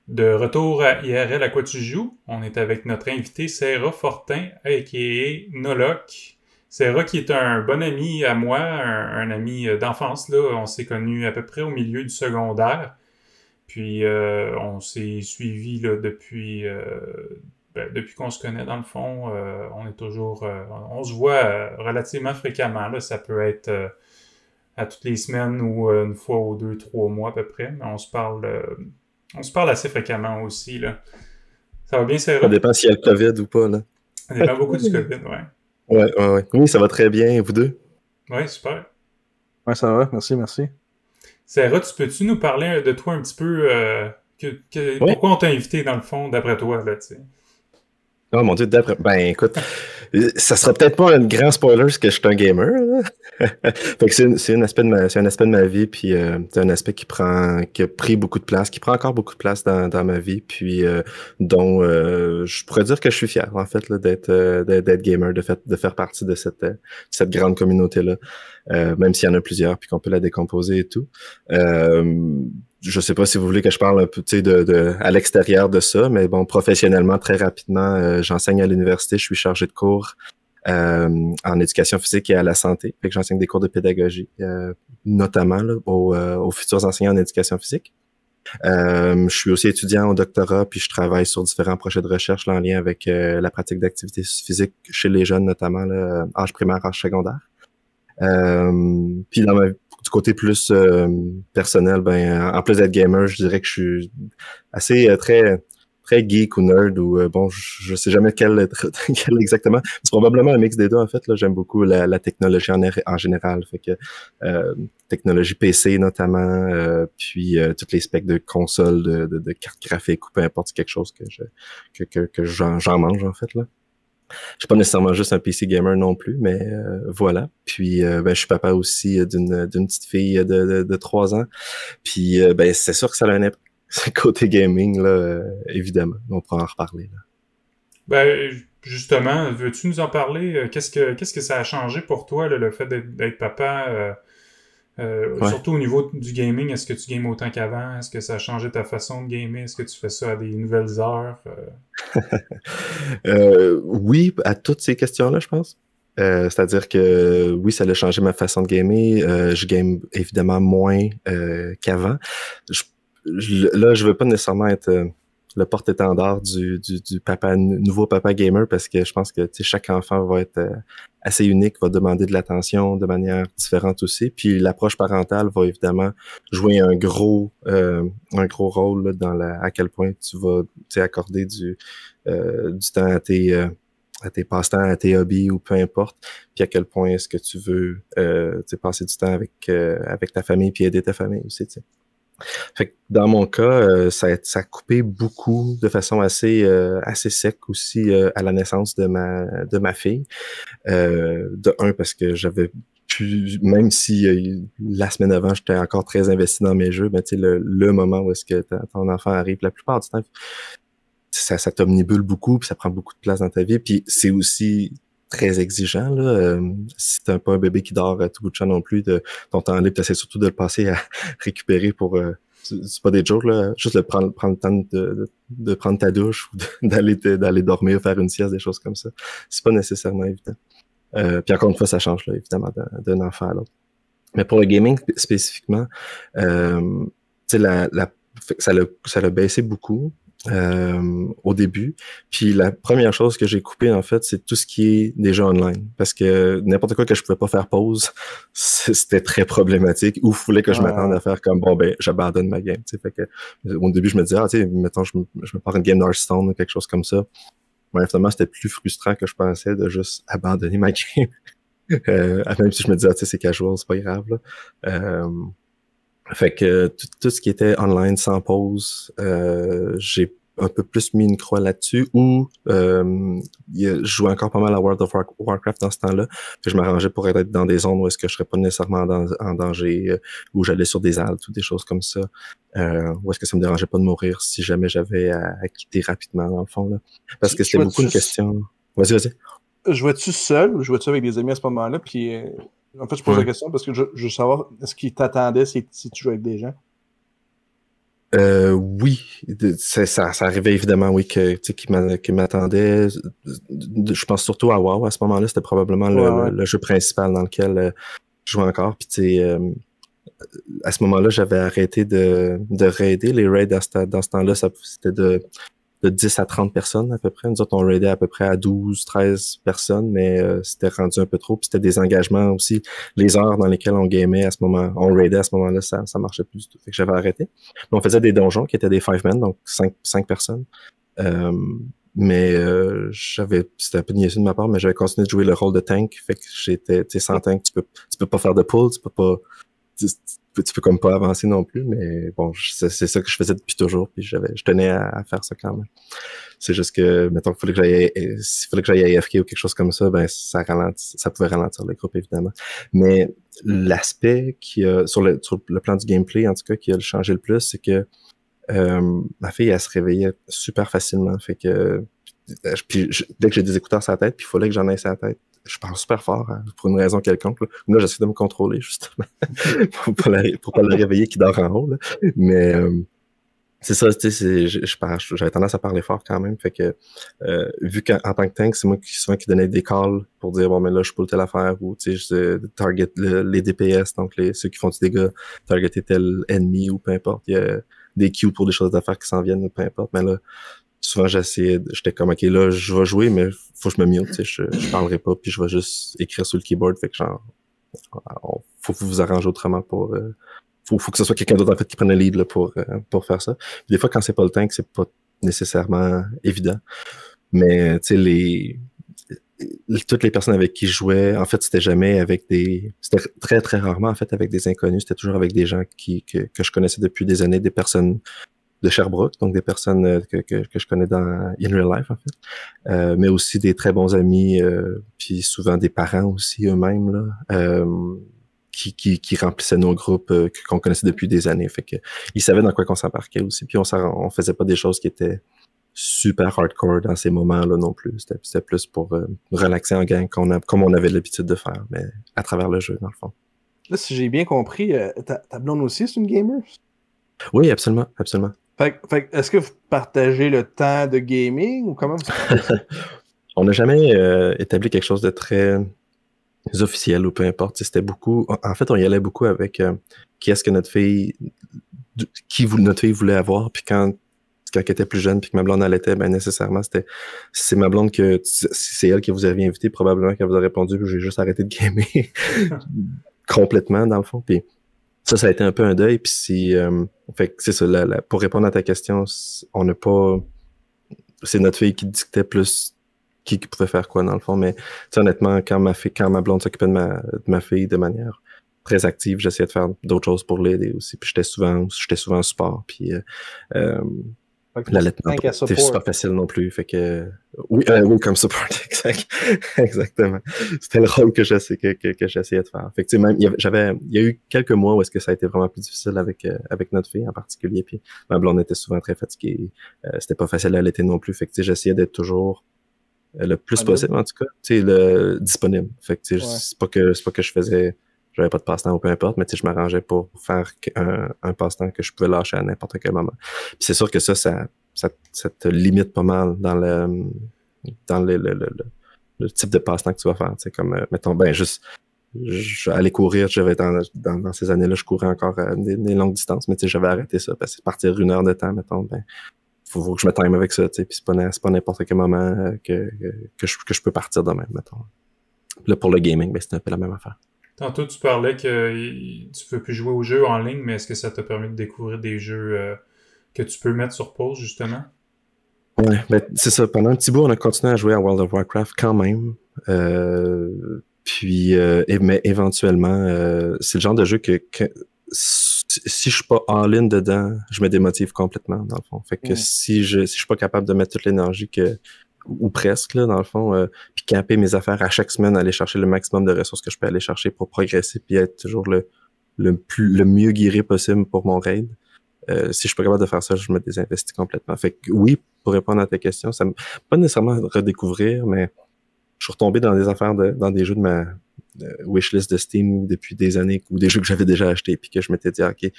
A: De retour à IRL à quoi tu joues, on est avec notre invité Sarah Fortin, a.k.a. Noloc. Sarah qui est un bon ami à moi, un ami d'enfance, là. On s'est connus à peu près au milieu du secondaire. Puis on s'est suivis là, depuis qu'on se connaît dans le fond. On est toujours... on se voit relativement fréquemment. Là. Ça peut être à toutes les semaines ou une fois ou 2-3 mois à peu près. Mais on se parle assez fréquemment aussi, là. Ça va bien, Sarah?
C: Ça dépend s'il y a le COVID ou pas, là.
A: Ça dépend beaucoup du COVID, ouais.
C: Ouais. Oui, ça va très bien, vous deux?
A: Ouais, super.
B: Ouais, ça va, merci.
A: Sarah, peux-tu nous parler de toi un petit peu, pourquoi on t'a invité, dans le fond, d'après toi, là, tu sais?
C: Oh mon Dieu, ben écoute, ça sera peut-être pas un grand spoiler parce que je suis un gamer, là. Fait que c'est un aspect de ma vie, puis c'est un aspect qui a pris beaucoup de place, qui prend encore beaucoup de place dans ma vie, puis dont je pourrais dire que je suis fier, en fait, là, d'être gamer, de faire partie de cette grande communauté-là, même s'il y en a plusieurs, puis qu'on peut la décomposer et tout. Je sais pas si vous voulez que je parle un peu, tu sais, à l'extérieur de ça, mais bon, professionnellement, très rapidement, j'enseigne à l'université, je suis chargé de cours en éducation physique et à la santé. Fait que j'enseigne des cours de pédagogie, notamment là, aux futurs enseignants en éducation physique. Je suis aussi étudiant au doctorat, puis je travaille sur différents projets de recherche là, en lien avec la pratique d'activité physique chez les jeunes, notamment là, âge primaire, âge secondaire. Puis du côté plus personnel, ben en plus d'être gamer, je dirais que je suis assez très geek ou nerd ou bon, je sais jamais quel exactement. C'est probablement un mix des deux en fait. Là, j'aime beaucoup la technologie en général, fait que technologie PC notamment, puis tous les specs de consoles, de cartes graphiques ou peu importe, c'est quelque chose que j'en mange en fait là. Je suis pas nécessairement juste un PC gamer non plus, mais voilà. Puis ben je suis papa aussi d'une petite fille de 3 ans. Puis ben c'est sûr que ça a un impact. Côté gaming là, évidemment, on pourra en reparler là.
A: Ben justement, veux-tu nous en parler? Qu'est-ce que ça a changé pour toi là, le fait d'être papa?
C: Ouais.
A: Surtout au niveau du gaming, est-ce que tu games autant qu'avant? Est-ce que ça a changé ta façon de gamer? Est-ce que tu fais ça à des nouvelles heures?
C: Oui, à toutes ces questions-là, je pense. C'est-à-dire que oui, ça a changé ma façon de gamer. Je game évidemment moins qu'avant. Là, je veux pas nécessairement être le porte-étendard du nouveau papa gamer parce que je pense que chaque enfant va être assez unique, va demander de l'attention de manière différente aussi. Puis l'approche parentale va évidemment jouer un gros rôle là, dans à quel point tu vas accorder du temps à tes passe-temps, à tes hobbies ou peu importe, puis à quel point est-ce que tu veux passer du temps avec ta famille puis aider ta famille aussi, tu sais. Fait que dans mon cas, ça a coupé beaucoup de façon assez sec aussi à la naissance de ma fille. De un, parce que j'avais pu, même si la semaine avant, j'étais encore très investi dans mes jeux, mais tu sais, le moment où est-ce que ton enfant arrive, la plupart du temps, ça t'omnibule beaucoup, puis ça prend beaucoup de place dans ta vie, puis c'est aussi très exigeant, là. Si t'as pas un bébé qui dort à tout bout de champ non plus, ton temps libre, t'essaies surtout de le passer à récupérer pour... c'est pas des jours, là, juste prendre le temps de prendre ta douche ou d'aller dormir, faire une sieste, des choses comme ça. C'est pas nécessairement évident. Puis encore une fois, ça change, là, évidemment, d'un enfant à l'autre. Mais pour le gaming spécifiquement, tu sais, ça l'a baissé beaucoup. Au début. Puis la première chose que j'ai coupé, en fait, c'est tout ce qui est des jeux online. Parce que n'importe quoi que je pouvais pas faire pause, c'était très problématique. Ou il fallait que je m'attende à faire comme, bon, ben, j'abandonne ma game. Fait que, au début, je me disais, tu sais, mettons, je me pars une game d'Hearthstone ou quelque chose comme ça. Ouais, finalement, c'était plus frustrant que je pensais de juste abandonner ma game. Même si je me disais, tu sais, c'est casual, c'est pas grave, là. Fait que tout ce qui était online sans pause, j'ai un peu plus mis une croix là-dessus, ou je jouais encore pas mal à World of Warcraft dans ce temps-là, puis je m'arrangeais pour être dans des zones où est-ce que je serais pas nécessairement en danger, où j'allais sur des altes ou des choses comme ça, où est-ce que ça me dérangeait pas de mourir si jamais j'avais à quitter rapidement, dans le fond, là. Parce que c'était beaucoup une question... Vas-y.
B: Jouais-tu seul ou jouais-tu avec des amis à ce moment-là? Puis, en fait, je pose la question parce que je veux savoir, est-ce qu'ils t'attendaient si tu jouais avec des gens?
C: Oui, ça arrivait évidemment, oui, qui m'attendait. Je pense surtout à WoW à ce moment-là, c'était probablement le jeu principal dans lequel je jouais encore. Puis tu sais, à ce moment-là, j'avais arrêté de raider. Les raids dans ce temps-là, c'était de 10 à 30 personnes à peu près. Nous autres, on raidait à peu près à 12, 13 personnes, mais c'était rendu un peu trop. Puis c'était des engagements aussi. Les heures dans lesquelles on gamait à ce moment, on raidait à ce moment-là, ça marchait plus du tout. Fait que j'avais arrêté. Mais on faisait des donjons qui étaient des 5-men, donc 5 personnes. Mais c'était un peu niaiseux de ma part, mais j'avais continué de jouer le rôle de tank. Fait que j'étais, tu sais, sans tank, tu peux pas faire de pull, tu peux pas tu peux comme pas avancer non plus, mais bon, c'est ça que je faisais depuis toujours, puis je tenais à faire ça quand même. C'est juste que, mettons qu'il fallait que j'aille AFK ou quelque chose comme ça, ben ça pouvait ralentir le groupe évidemment. Mais l'aspect sur le plan du gameplay, en tout cas, qui a changé le plus, c'est que ma fille, elle se réveillait super facilement, fait que dès que j'ai des écouteurs sur la tête, puis il fallait que j'en aille sur la tête. Je parle super fort pour une raison quelconque. Là, j'essaie de me contrôler, justement, pour pas la réveiller qui dort en haut. Là. Mais c'est ça, tu sais, j'avais tendance à parler fort quand même. Fait que vu qu'en tant que tank, c'est moi souvent qui donnais des calls pour dire bon mais là je peux telle affaire ou tu sais je target les DPS, donc ceux qui font du dégât, targeter tel ennemi ou peu importe. Il y a des queues pour des choses d'affaires qui s'en viennent ou peu importe. Mais là, souvent j'étais comme ok là je vais jouer mais faut que je me mute, tu sais, je parlerai pas puis je vais juste écrire sur le keyboard, fait que genre faut vous arranger autrement pour faut que ce soit quelqu'un d'autre en fait qui prenne le lead là, pour faire ça. Puis des fois quand c'est pas le tank, c'est pas nécessairement évident, mais tu sais toutes les personnes avec qui je jouais, en fait c'était très très rarement en fait avec des inconnus, c'était toujours avec des gens que je connaissais depuis des années, des personnes de Sherbrooke, donc des personnes que je connais dans in real life en fait, mais aussi des très bons amis, puis souvent des parents aussi eux-mêmes là, qui remplissaient nos groupes qu'on connaissait depuis des années, fait que ils savaient dans quoi qu'on s'embarquait aussi, puis on faisait pas des choses qui étaient super hardcore dans ces moments-là non plus, c'était plus pour relaxer en gang comme on avait l'habitude de faire, mais à travers le jeu dans le fond.
B: Là, si j'ai bien compris, ta blonde aussi c'est une gamer?
C: Oui, absolument, absolument.
B: Fait est-ce que vous partagez le temps de gaming ou comment vous...
C: On n'a jamais établi quelque chose de très officiel ou peu importe. C'était beaucoup. En fait, on y allait beaucoup avec qui est-ce que notre fille voulait avoir. Puis quand elle était plus jeune, puis que ma blonde allaitait, ben nécessairement c'est ma blonde si c'est elle qui vous avait invité, probablement qu'elle vous a répondu. Puis j'ai juste arrêté de gamer complètement dans le fond. Puis ça a été un peu un deuil. Puis fait que c'est ça. Pour répondre à ta question, on n'a pas. C'est notre fille qui dictait plus qui pouvait faire quoi dans le fond. Mais honnêtement, quand ma blonde s'occupait de ma fille de manière très active, j'essayais de faire d'autres choses pour l'aider aussi. Puis j'étais souvent en support. Puis l'allaitement, c'est super facile non plus. Fait que oui, comme support, exactement. C'était le rôle que j'essayais de faire. Fait que même il y a eu quelques mois où est-ce que ça a été vraiment plus difficile avec notre fille en particulier. Puis ma blonde était souvent très fatiguée. C'était pas facile à allaiter non plus. Fait que j'essayais d'être toujours le plus possible, en tout cas, tu sais, disponible. Fait que, tu sais, c'est pas que j'avais pas de passe-temps ou peu importe, mais tu sais, je m'arrangeais pour faire un passe-temps que je pouvais lâcher à n'importe quel moment. Puis c'est sûr que ça te limite pas mal dans le type de passe-temps que tu vas faire. Tu sais, comme, mettons, juste, aller courir, j'avais dans ces années-là, je courais encore à des longues distances, mais tu sais, j'avais arrêté ça, parce que partir 1 heure de temps, mettons, faut que je me time avec ça, tu sais, puis c'est pas n'importe quel moment que je peux partir de même, mettons. Là, pour le gaming, c'est un peu la même affaire.
A: Tantôt, tu parlais que tu peux plus jouer aux jeux en ligne, mais est-ce que ça t'a permis de découvrir des jeux que tu peux mettre sur pause, justement?
C: Ouais, c'est ça. Pendant un petit bout, on a continué à jouer à World of Warcraft quand même. Mais éventuellement, c'est le genre de jeu que si je suis pas all-in dedans, je me démotive complètement, dans le fond. Fait que si je suis pas capable de mettre toute l'énergie ou presque, là, dans le fond, puis camper mes affaires à chaque semaine, aller chercher le maximum de ressources que je peux aller chercher pour progresser puis être toujours le mieux guéri possible pour mon raid. Si je suis pas capable de faire ça, je me désinvestis complètement. Fait que oui, pour répondre à ta question, ça me pas nécessairement redécouvrir, mais je suis retombé dans des affaires dans des jeux de ma wishlist de Steam depuis des années, ou des jeux que j'avais déjà achetés, puis que je m'étais dit, ok,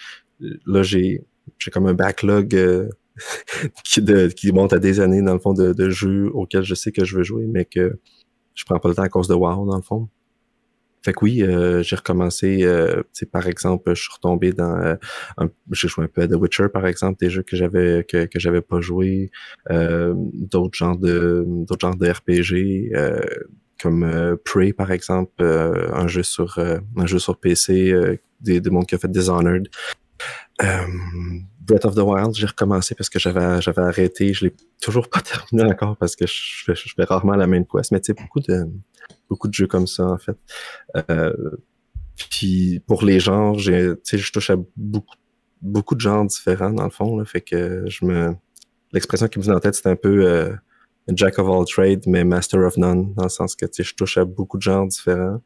C: là j'ai comme un backlog qui monte à des années, dans le fond, de jeux auxquels je sais que je veux jouer, mais que je prends pas le temps à cause de WoW, dans le fond. Fait que oui, j'ai recommencé, par exemple, je suis retombé j'ai joué un peu à The Witcher, par exemple, des jeux que j'avais pas joué, d'autres genres de RPG, comme Prey, par exemple, un jeu sur PC, des mondes qui ont fait Dishonored. Breath of the Wild, j'ai recommencé parce que j'avais arrêté. Je l'ai toujours pas terminé encore parce que je fais rarement la même quest, mais tu sais, beaucoup de jeux comme ça, en fait. Puis pour les genres, tu sais, je touche à beaucoup de genres différents dans le fond, là, fait que l'expression qui me vient en tête, c'est un peu Jack of all trades, mais Master of none, dans le sens que tu sais, je touche à beaucoup de genres différents.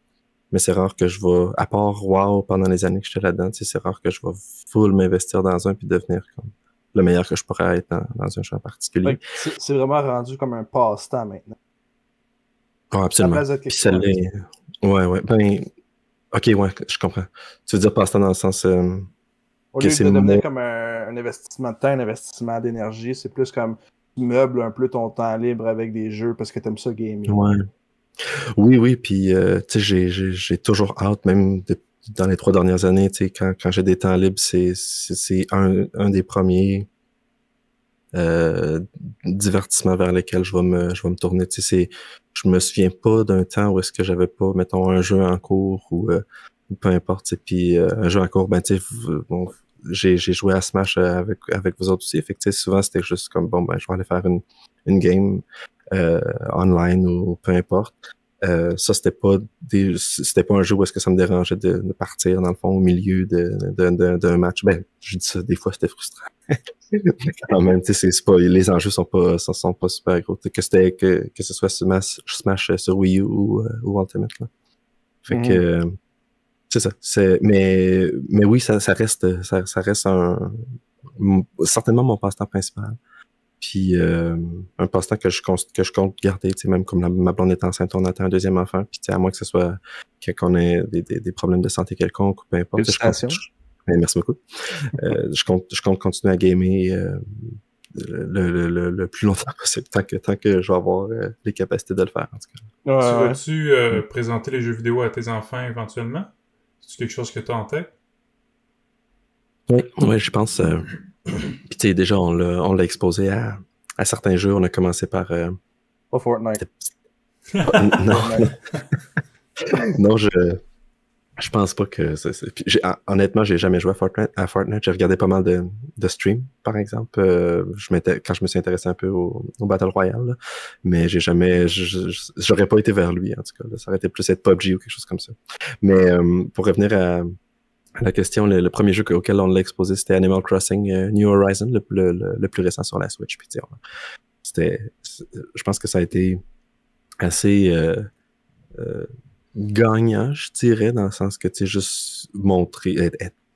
C: Mais c'est rare que je vais, à part WoW pendant les années que j'étais là-dedans, tu sais, c'est rare que je vais full m'investir dans un puis devenir comme le meilleur que je pourrais être dans un jeu en particulier.
B: C'est vraiment rendu comme un passe-temps maintenant.
C: Oh, absolument. Puis ça l'est. Ouais. Ben, ok, ouais, je comprends. Tu veux dire passe-temps dans le sens
B: au lieu de devenir comme un investissement de temps, un investissement d'énergie, c'est plus comme tu meubles un peu ton temps libre avec des jeux parce que t'aimes ça gamer.
C: Ouais. Oui, puis tu sais, j'ai toujours hâte, même dans les 3 dernières années, tu sais, quand j'ai des temps libres, c'est un des premiers divertissements vers lesquels je vais me tourner. Tu sais, je me souviens pas d'un temps où est-ce que j'avais pas, mettons, un jeu en cours ou peu importe. Tu sais, puis un jeu en cours, ben tu sais, bon, j'ai joué à Smash avec vous autres aussi. Fait que, tu sais, souvent c'était juste comme bon, ben je vais aller faire une game online ou peu importe. Ça, c'était pas un jeu où est-ce que ça me dérangeait de partir, dans le fond, au milieu d'un match. Ben, je dis ça, des fois, c'était frustrant. Quand même, tu sais, les enjeux sont pas super gros. Que ce soit Smash sur Wii U ou Ultimate, là. Fait que, c'est ça. Mais oui, ça reste certainement mon passe-temps principal. Puis un passe-temps que je compte garder, tu sais, même comme ma blonde est enceinte, on attend un deuxième enfant, puis tu sais, à moins que ce soit qu'on ait des problèmes de santé quelconques ou peu importe. Merci beaucoup. Je compte continuer à gamer le plus longtemps possible, tant que je vais avoir les capacités de le faire, en tout
A: cas. Tu vas-tu présenter les jeux vidéo à tes enfants éventuellement? C'est quelque chose que tu as en tête?
C: Oui, je pense. Puis tu sais, déjà, on l'a exposé à certains jeux. On a commencé par...
B: Pas Fortnite.
C: Non. Non, je pense pas que... Honnêtement, j'ai jamais joué à Fortnite. J'ai regardé pas mal de streams, par exemple. Quand je me suis intéressé un peu au Battle Royale, là. Mais j'ai jamais... J'aurais pas été vers lui, en tout cas. Là. Ça aurait été plus être PUBG ou quelque chose comme ça. Mais pour revenir à la question, le premier jeu auquel on l'a exposé, c'était Animal Crossing New Horizon, le plus récent sur la Switch. Puis, je pense que ça a été assez gagnant, je dirais, dans le sens que tu sais, juste montrer,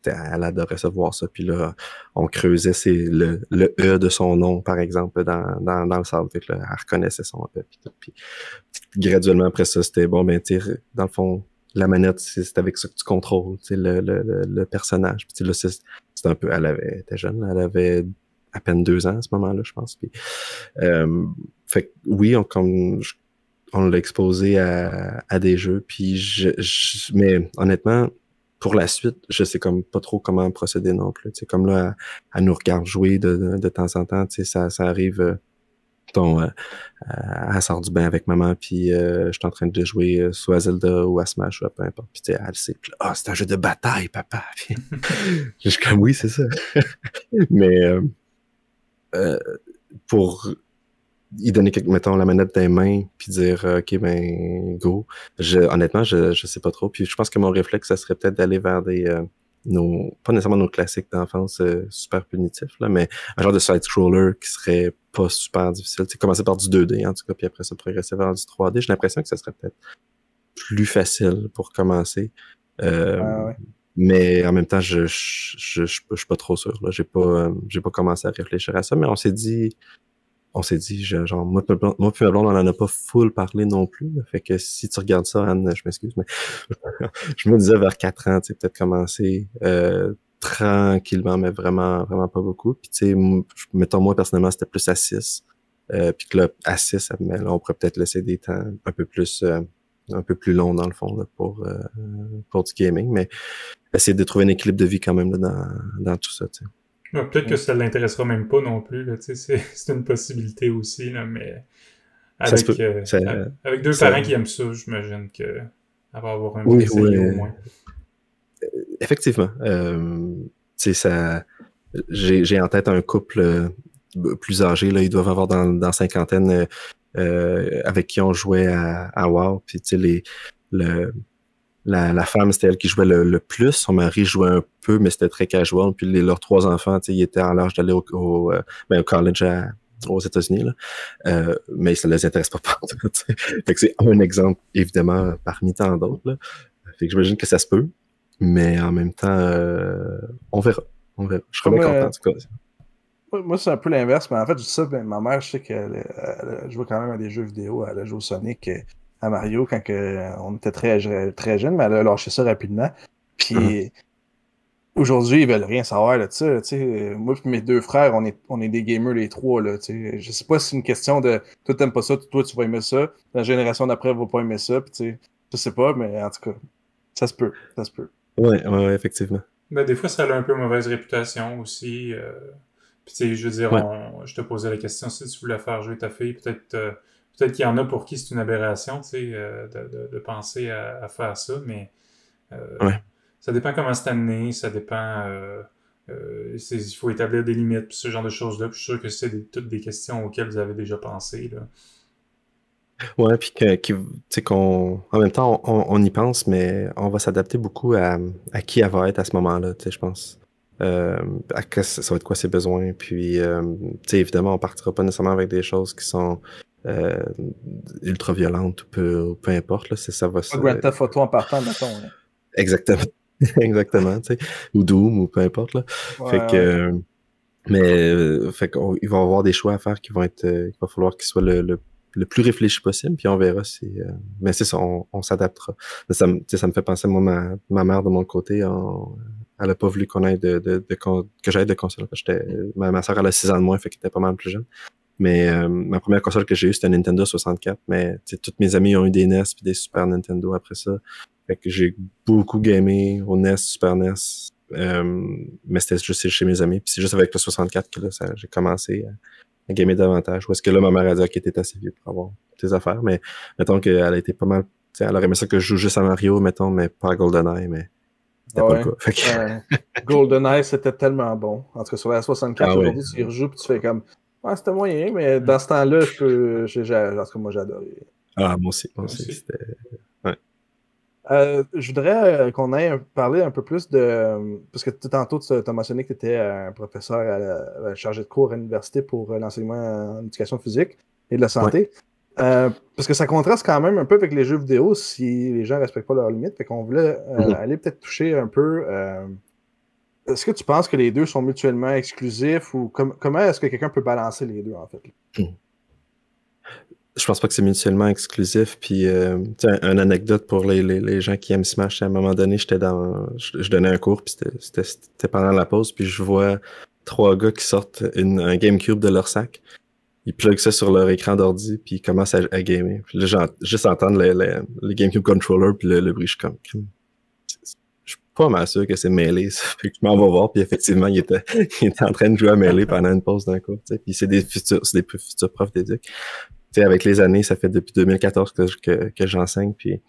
C: elle adorait ça, voir ça. Puis là, on creusait le E de son nom, par exemple, dans le sable. Fait que là, elle reconnaissait son E. Puis graduellement, après ça, c'était bon, ben, tu sais, dans le fond, la manette, c'est avec ça que tu contrôles, tu sais, le personnage. Puis là, c'est un peu, elle était jeune, elle avait à peine 2 ans à ce moment-là, je pense. Puis, fait que oui, on l'a exposé à des jeux. Puis mais honnêtement, pour la suite, je sais comme pas trop comment procéder non plus. Tu sais, comme là, elle nous regarde jouer de temps en temps. Tu sais, ça arrive. Elle sort du bain avec maman, puis je suis en train de jouer soit à Zelda ou à Smash ou à peu importe. Puis tu sais, elle sait. Ah, c'est un jeu de bataille, papa. Je suis comme oui, c'est ça. Mais pour y donner mettons la manette dans les mains puis dire ok ben go. Honnêtement, je sais pas trop. Puis je pense que mon réflexe, ça serait peut-être d'aller vers pas nécessairement nos classiques d'enfance super punitifs, là, mais un genre de side-scroller qui serait pas super difficile. Tu sais, commencer par du 2D, en tout cas, puis après ça, progresser vers du 3D. J'ai l'impression que ça serait peut-être plus facile pour commencer.
B: Ouais.
C: Mais en même temps, je suis pas trop sûr. Là. J'ai pas commencé à réfléchir à ça, mais on s'est dit, genre, moi puis ma blonde, on en a pas full parlé non plus. Là. Fait que si tu regardes ça, Anne, je m'excuse, mais je me disais vers 4 ans, tu sais, peut-être commencer tranquillement, mais vraiment, vraiment pas beaucoup. Puis tu sais, mettons, moi, personnellement, c'était plus à 6. Puis que là, à 6, mais là, on pourrait peut-être laisser des temps un peu plus longs, dans le fond, là, pour du gaming. Mais essayer de trouver un équilibre de vie quand même là, dans tout ça, tu sais.
A: Ouais, peut-être que ça l'intéressera même pas non plus, là, c'est une possibilité aussi, là, mais avec, avec 2 parents qui aiment ça, j'imagine qu'elle va avoir un petit essai au moins.
C: Effectivement. J'ai en tête un couple plus âgé, là, ils doivent avoir dans cinquantaine avec qui on jouait à WoW, puis tu sais, la femme, c'était elle qui jouait le plus. Son mari jouait un peu, mais c'était très casual. Puis leurs 3 enfants, ils étaient à l'âge d'aller au college aux États-Unis. Mais ça ne les intéresse pas partout. Fait que c'est un exemple, évidemment, parmi tant d'autres. Là. Fait que j'imagine que ça se peut. Mais en même temps, on verra. On verra. Je serais bien content, en tout cas.
B: Moi, c'est un peu l'inverse, mais en fait, je dis ça, ben, ma mère, je sais qu'elle joue quand même à des jeux vidéo. Elle a joué au Sonic, à Mario, quand on était très jeunes, mais elle a lâché ça rapidement. Puis aujourd'hui, ils veulent rien savoir de ça. Moi et mes 2 frères, on est des gamers les 3. Là, je sais pas si c'est une question de toi, t'aimes pas ça, toi, tu vas aimer ça. La génération d'après va pas aimer ça. Puis, je sais pas, mais en tout cas, ça se peut. Ça se peut.
C: Ouais, effectivement.
A: Ben, des fois, ça a un peu mauvaise réputation aussi. Puis, tu sais, je veux dire, je te posais la question si tu voulais faire jouer ta fille. Peut-être qu'il y en a pour qui c'est une aberration, tu sais, de penser à faire ça, mais ça dépend comment c'est amené, ça dépend. Il faut établir des limites, puis ce genre de choses-là. Puis je suis sûr que c'est toutes des questions auxquelles vous avez déjà pensé, là.
C: Ouais, puis en même temps, on y pense, mais on va s'adapter beaucoup à qui elle va être à ce moment-là, tu sais, je pense. Ça va être quoi ses besoins, puis, tu sais, évidemment, on partira pas nécessairement avec des choses qui sont ultra violentes ou peu importe, là, ça va
B: Pas Grand Theft Auto en partant, mettons. Là.
C: Exactement. Exactement, tu sais. Ou Doom, ou peu importe, là. Fait que, fait qu'il va y avoir des choix à faire qui vont être, il va falloir qu'ils soient le plus réfléchi possible, puis on verra si... mais c'est ça, on s'adaptera. Ça me fait penser, moi, ma mère, de mon côté, elle a pas voulu qu'on ait que j'aille de console. Ma soeur, elle a 6 ans de moins, fait qu'elle était pas mal plus jeune. Mais ma première console que j'ai eue, c'était un Nintendo 64, mais toutes mes amis ont eu des NES puis des Super Nintendo après ça. Fait que j'ai beaucoup gamé au NES, Super NES, mais c'était juste chez mes amis. Puis c'est juste avec le 64 que là, j'ai commencé à gamer davantage. Ou est-ce que là, ma mère a dit qu'elle était assez vieux pour avoir tes affaires, mais mettons qu'elle a été pas mal... Elle aurait aimé ça que je joue juste à Mario, mettons, mais pas à GoldenEye, mais c'était pas le cas. Fait que...
B: GoldenEye, c'était tellement bon. En tout cas, sur la 64, aujourd'hui, tu y rejoues puis tu fais comme... Ouais, c'était moyen, mais dans ce temps-là, en tout cas, moi, j'ai adoré.
C: Ah, moi aussi. C'était... Ouais.
B: Je voudrais qu'on aille parler un peu plus de... Parce que tantôt, tu as mentionné que tu étais un professeur chargé de cours à l'université pour l'enseignement en éducation physique et de la santé. Parce que ça contraste quand même un peu avec les jeux vidéo si les gens ne respectent pas leurs limites. Fait qu'on voulait aller peut-être toucher un peu... Est-ce que tu penses que les deux sont mutuellement exclusifs ou comment est-ce que quelqu'un peut balancer les deux, en fait?
C: Je pense pas que c'est mutuellement exclusif. Puis, une anecdote pour les gens qui aiment Smash, à un moment donné, je donnais un cours, puis c'était pendant la pause, puis je vois 3 gars qui sortent un GameCube de leur sac. Ils pluguent ça sur leur écran d'ordi, puis ils commencent à gamer. Puis là, juste entendre le GameCube controller, puis le bruit, je suis comme... Je suis pas mal sûr que c'est Melee, ça. Fait que je m'en vais voir, puis effectivement, il était en train de jouer à Melee pendant une pause d'un cours, tu sais. Puis c'est des futurs profs d'éduc. Tu sais, avec les années, ça fait depuis 2014 que j'enseigne, puis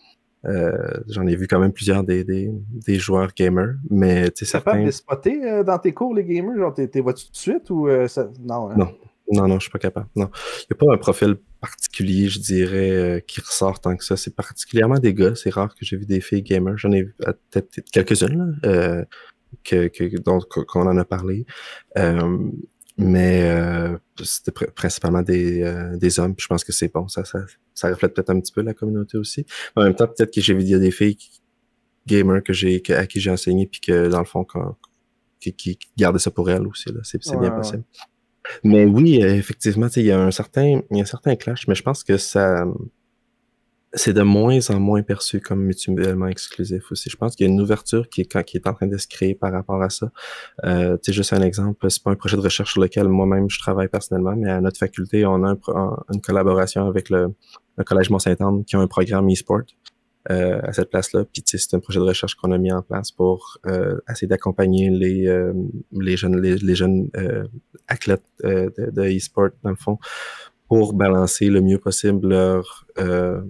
C: j'en ai vu quand même plusieurs des joueurs gamers, mais tu sais, certains...
B: capable de spotter dans tes cours, les gamers? Genre, t'es vois-tu tout de suite ou ça... Non, hein?
C: Non, je suis pas capable. Non. Il n'y a pas un profil particulier, je dirais, qui ressort tant que ça. C'est particulièrement des gars. C'est rare que j'ai vu des filles gamers. J'en ai vu peut-être quelques-unes, là, qu'on en a parlé. Mais c'était principalement des hommes. Puis je pense que c'est bon. Ça reflète peut-être un petit peu la communauté aussi. Mais en même temps, peut-être que il y a des filles gamers à qui j'ai enseigné, puis que dans le fond, qui gardaient ça pour elles aussi. Là. C'est bien possible. Ouais. Mais oui, effectivement, il y a un certain clash, mais je pense que c'est de moins en moins perçu comme mutuellement exclusif aussi. Je pense qu'il y a une ouverture qui est en train de se créer par rapport à ça. Juste un exemple, c'est pas un projet de recherche sur lequel moi-même je travaille personnellement, mais à notre faculté, on a une collaboration avec le Collège Mont-Saint-Anne qui a un programme e-sport. À cette place-là. Puis c'est un projet de recherche qu'on a mis en place pour essayer d'accompagner les jeunes athlètes de e-sport, dans le fond, pour balancer le mieux possible le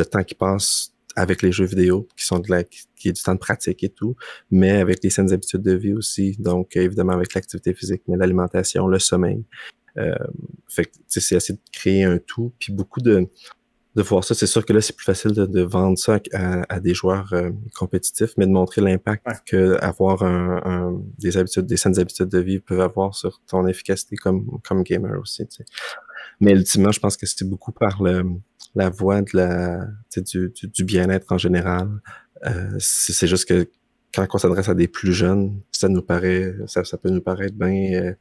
C: temps qu'ils passent avec les jeux vidéo, qui est du temps de pratique et tout, mais avec les saines habitudes de vie aussi. Donc, évidemment, avec l'activité physique, mais l'alimentation, le sommeil. Fait que c'est essayer de créer un tout, puis beaucoup de de voir ça. C'est sûr que là, c'est plus facile de vendre ça à des joueurs compétitifs, mais de montrer l'impact que avoir des saines habitudes de vie peuvent avoir sur ton efficacité comme gamer aussi. Tu sais. Mais ultimement, je pense que c'est beaucoup par la voie du bien-être en général. C'est juste que quand on s'adresse à des plus jeunes, ça peut nous paraître bien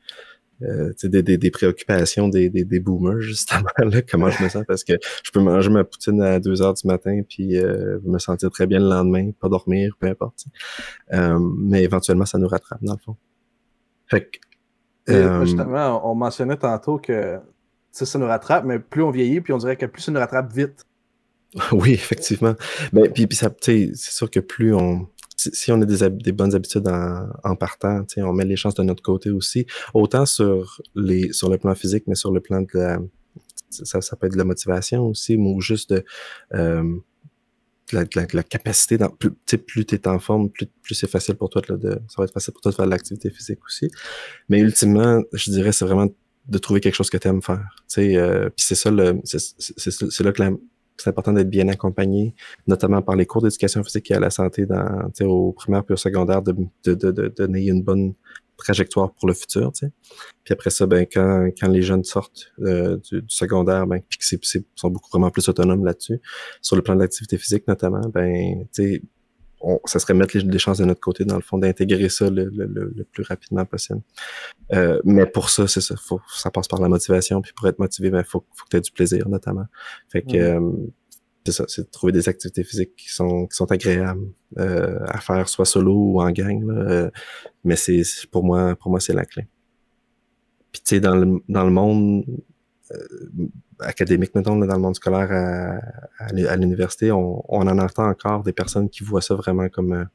C: des préoccupations des boomers, justement, là, comment je me sens, parce que je peux manger ma poutine à 2 heures du matin puis me sentir très bien le lendemain, pas dormir, peu importe. Mais éventuellement, ça nous rattrape, dans le fond. Fait que,
B: justement, on mentionnait tantôt que ça nous rattrape, mais plus on vieillit, puis on dirait que plus ça nous rattrape vite.
C: Oui, effectivement. Ben, puis ça, c'est sûr que plus si on a des bonnes habitudes en partant, on met les chances de notre côté aussi, autant sur le plan physique, mais sur le plan de ça peut être de la motivation aussi, ou juste de la capacité, plus tu es en forme, plus c'est facile pour toi ça va être facile pour toi de faire de l'activité physique aussi. Mais ultimement, je dirais, c'est vraiment de trouver quelque chose que tu aimes faire. Puis c'est ça, c'est là que c'est important d'être bien accompagné, notamment par les cours d'éducation physique et à la santé au primaire puis au secondaire, de donner une bonne trajectoire pour le futur. T'sais. Puis après ça, ben quand les jeunes sortent du secondaire, ben puis qu'ils sont beaucoup vraiment plus autonomes là-dessus, sur le plan de l'activité physique notamment, ben ça serait mettre les chances de notre côté, dans le fond, d'intégrer ça le plus rapidement possible. Mais pour ça, c'est ça. Ça passe par la motivation. Puis pour être motivé, ben, faut que tu aies du plaisir, notamment. Fait que c'est ça, c'est de trouver des activités physiques qui sont agréables à faire, soit solo ou en gang. Là, mais pour moi, c'est la clé. Puis tu sais, dans le monde académique, mettons, là, dans le monde scolaire à l'université, on en entend encore des personnes qui voient ça vraiment comme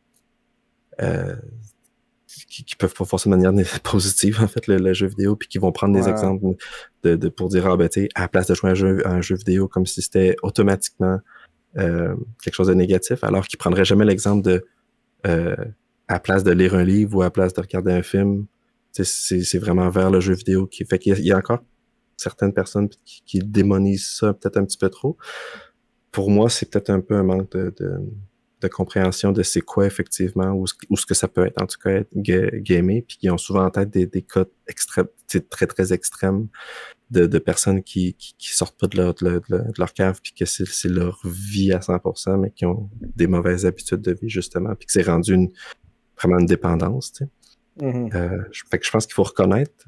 C: qui peuvent pas forcément de manière positive, en fait, le jeu vidéo, puis qui vont prendre des exemples pour dire, tu sais, à la place de jouer à un jeu vidéo comme si c'était automatiquement quelque chose de négatif, alors qu'ils prendraient jamais l'exemple de à la place de lire un livre ou à la place de regarder un film, c'est vraiment vers le jeu vidéo qui fait qu'il y a encore certaines personnes qui démonisent ça peut-être un petit peu trop. Pour moi, c'est peut-être un peu un manque de compréhension de c'est quoi effectivement ou ce que ça peut être, en tout cas être gamé, puis qui ont souvent en tête des cas très très extrêmes de personnes qui sortent pas de leur cave, puis que c'est leur vie à 100%, mais qui ont des mauvaises habitudes de vie justement, puis que c'est rendu vraiment une dépendance, tu sais. Fait que je pense qu'il faut reconnaître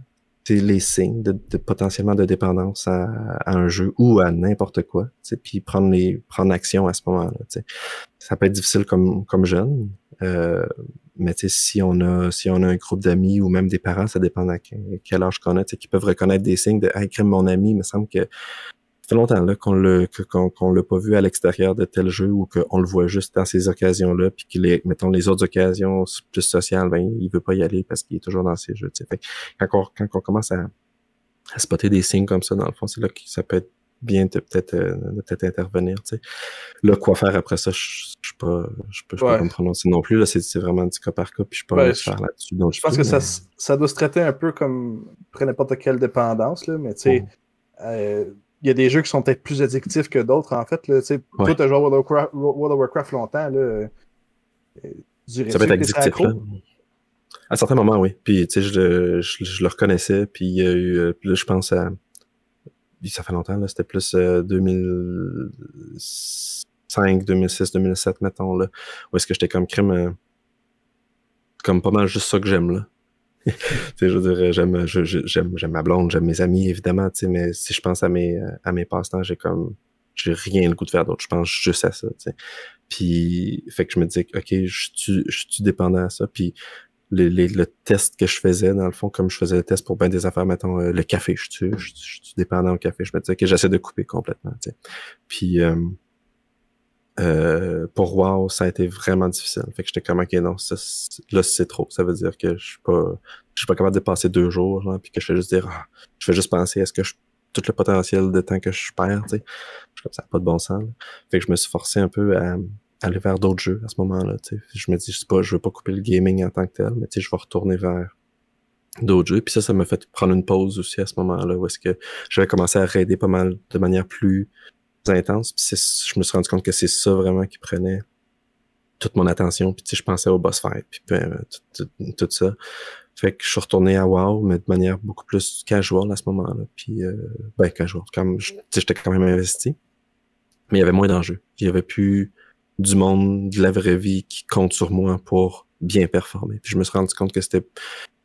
C: les signes potentiellement de dépendance à un jeu ou à n'importe quoi, puis prendre action à ce moment-là. T'sais. Ça peut être difficile comme jeune, mais si on a un groupe d'amis ou même des parents, ça dépend à quel âge qu'on a, qui peuvent reconnaître des signes de « Hey, crème, mon ami, il me semble que ça fait longtemps là qu'on l'a pas vu à l'extérieur de tel jeu ou qu'on le voit juste dans ces occasions-là, puis mettons les autres occasions plus sociales, ben il veut pas y aller parce qu'il est toujours dans ces jeux. T'sais. Fait quand on commence à spotter des signes comme ça, dans le fond, c'est là que ça peut être bien de peut-être intervenir. T'sais. Là, quoi faire après ça, je peux pas me prononcer non plus. Là, c'est vraiment du cas par cas, puis je peux pas faire là-dessus. Donc,
B: je pense que ça doit se traiter un peu comme après n'importe quelle dépendance, là, mais tu sais. Il y a des jeux qui sont peut-être plus addictifs que d'autres, en fait. Là, toi, tu as joué à World of Warcraft longtemps. Là,
C: ça peut être addictif. Là. À certains moments, oui. Puis, tu sais, je le reconnaissais. Puis, il y a eu... Puis là, je pense à... Ça fait longtemps, là. C'était plus 2005, 2006, 2007, mettons, là. Où est-ce que j'étais comme crime... comme pas mal juste ça que j'aime, là. Je veux dire, j'aime ma blonde, j'aime mes amis, évidemment, mais si je pense à mes passe-temps, j'ai rien le goût de faire d'autre. Je pense juste à ça, t'sais. Puis, fait que je me disais, OK, je suis dépendant à ça. Puis, le test que je faisais, dans le fond, comme je faisais le test pour bien des affaires, mettons, le café, je suis dépendant au café. Je me disais que j'essaie de couper complètement, t'sais. Puis, pour WoW, ça a été vraiment difficile. Fait que j'étais comme, OK, non, là, c'est trop. Ça veut dire que je suis pas capable de passer 2 jours, genre, puis que je fais juste dire, je fais juste penser, est-ce que tout le potentiel de temps que je perds, tu sais. Je suis comme ça, pas de bon sens, là. Fait que je me suis forcé un peu à aller vers d'autres jeux à ce moment-là, tu sais. Je me dis, je veux pas couper le gaming en tant que tel, mais tu sais, je vais retourner vers d'autres jeux. Puis ça m'a fait prendre une pause aussi à ce moment-là, où est-ce que j'avais commencé à raider pas mal de manière plus intense. Puis je me suis rendu compte que c'est ça vraiment qui prenait toute mon attention. Puis je pensais au boss fight, puis tout ça. Fait que je suis retourné à WoW, mais de manière beaucoup plus casual à ce moment-là. Puis casual. J'étais quand même investi. Mais il y avait moins d'enjeux. Il y avait plus du monde, de la vraie vie qui compte sur moi pour bien performer. Puis je me suis rendu compte que c'était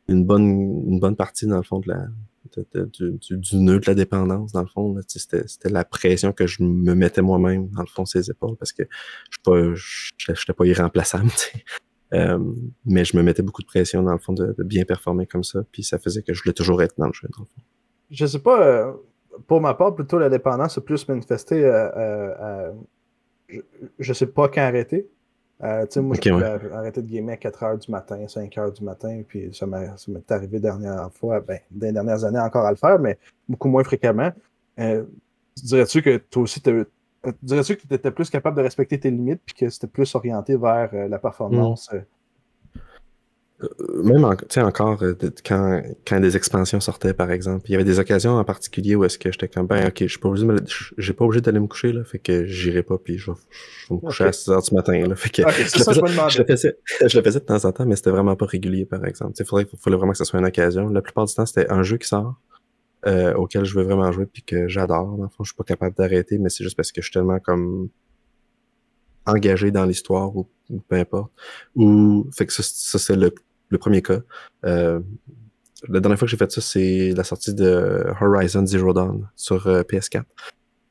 C: une bonne partie, dans le fond, du nœud de la dépendance, dans le fond. C'était la pression que je me mettais moi-même, dans le fond, ses épaules, parce que je n'étais pas irremplaçable, mais je me mettais beaucoup de pression, dans le fond, de bien performer comme ça, puis ça faisait que je voulais toujours être dans le jeu, dans le fond.
B: Je sais pas, pour ma part, plutôt la dépendance a plus manifesté je sais pas quand arrêter. Moi, je pouvais arrêter de gamer à 4h du matin, 5h du matin, puis ça m'est arrivé dernière fois, dans les dernières années encore à le faire, mais beaucoup moins fréquemment. Dirais-tu que toi aussi, dirais-tu que tu étais plus capable de respecter tes limites, puis que c'était plus orienté vers la performance?
C: Même encore quand des expansions sortaient, par exemple, il y avait des occasions en particulier où est-ce que j'étais comme ok, j'ai pas obligé d'aller me coucher là, fait que j'irai pas, puis je vais me coucher à 6h du matin là, fait que je le faisais de temps en temps, mais c'était vraiment pas régulier, par exemple. Il fallait vraiment que ce soit une occasion. La plupart du temps, c'était un jeu qui sort auquel je veux vraiment jouer puis que j'adore. Dans le fond, je suis pas capable d'arrêter, mais c'est juste parce que je suis tellement comme engagé dans l'histoire ou peu importe. Fait que ça c'est le premier cas. La dernière fois que j'ai fait ça, c'est la sortie de Horizon Zero Dawn sur PS4.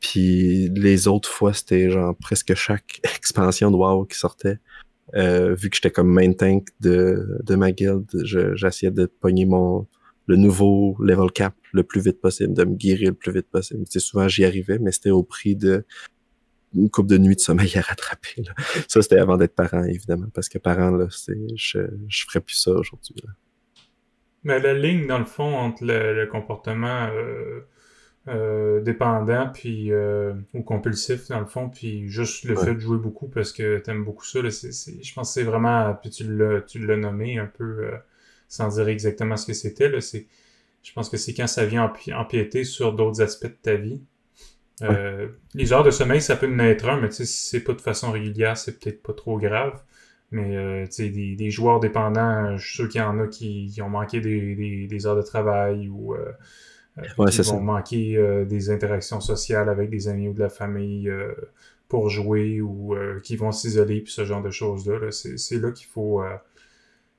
C: Puis les autres fois, c'était genre presque chaque expansion de WoW qui sortait. Vu que j'étais comme main tank de ma guilde, j'essayais de pogner le nouveau level cap le plus vite possible, de me guérir le plus vite possible. Souvent j'y arrivais, mais c'était au prix de une couple de nuits de sommeil à rattraper. Là. Ça, c'était avant d'être parent, évidemment, parce que parent, là, je ferais plus ça aujourd'hui. Là.
A: Mais la ligne, dans le fond, entre le comportement dépendant puis ou compulsif, dans le fond, puis juste le fait de jouer beaucoup parce que t'aimes beaucoup ça, là, je pense que c'est vraiment, puis tu l'as nommé un peu sans dire exactement ce que c'était, là, je pense que c'est quand ça vient empiéter sur d'autres aspects de ta vie. Les heures de sommeil, ça peut en être un, mais si c'est pas de façon régulière, c'est peut-être pas trop grave. Mais des joueurs dépendants, je suis sûr qu'il y en a qui ont manqué des heures de travail ou qui vont manquer des interactions sociales avec des amis ou de la famille pour jouer ou qui vont s'isoler puis ce genre de choses-là. Là. C'est là qu'il faut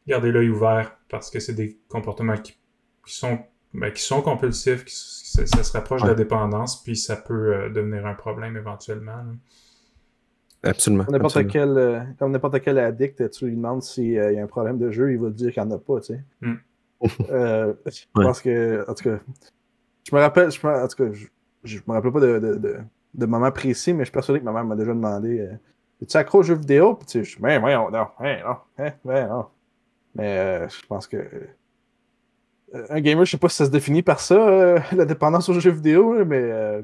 A: garder l'œil ouvert parce que c'est des comportements qui sont compulsifs, ça se rapproche de la dépendance, puis ça peut devenir un problème éventuellement. Là.
C: Absolument.
B: Comme n'importe quel addict, tu lui demandes s'il y a un problème de jeu, il va te dire qu'il n'y en a pas, tu sais. Je pense que, en tout cas, je me rappelle pas de moment précis, mais je suis persuadé que ma mère m'a déjà demandé es-tu accro aux jeux vidéo? Puis tu sais, non. Mais je pense que un gamer, je sais pas si ça se définit par ça, la dépendance aux jeux vidéo, mais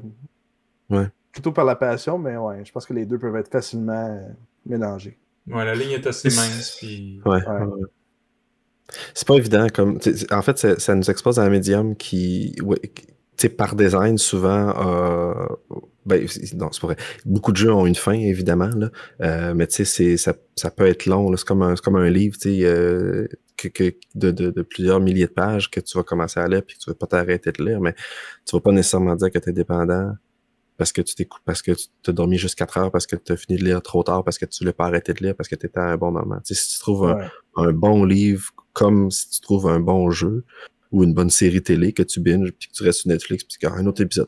B: plutôt par la passion, mais ouais, je pense que les deux peuvent être facilement mélangés.
A: Ouais, la ligne est assez mince, puis...
C: C'est pas évident, en fait, ça nous expose à un médium qui par design, souvent, non, c'est pas vrai. Beaucoup de jeux ont une fin, évidemment, là. Mais tu sais, ça peut être long, là. C'est comme un livre, tu sais, de plusieurs milliers de pages que tu vas commencer à lire puis que tu vas pas t'arrêter de lire, mais tu vas pas nécessairement dire que tu es dépendant parce que tu t'as dormi juste 4 heures, parce que tu as fini de lire trop tard, parce que tu l'as pas arrêté de lire, parce que tu étais à un bon moment. Tu sais, si tu trouves un bon livre, comme si tu trouves un bon jeu ou une bonne série télé que tu binges puis que tu restes sur Netflix puis un autre épisode,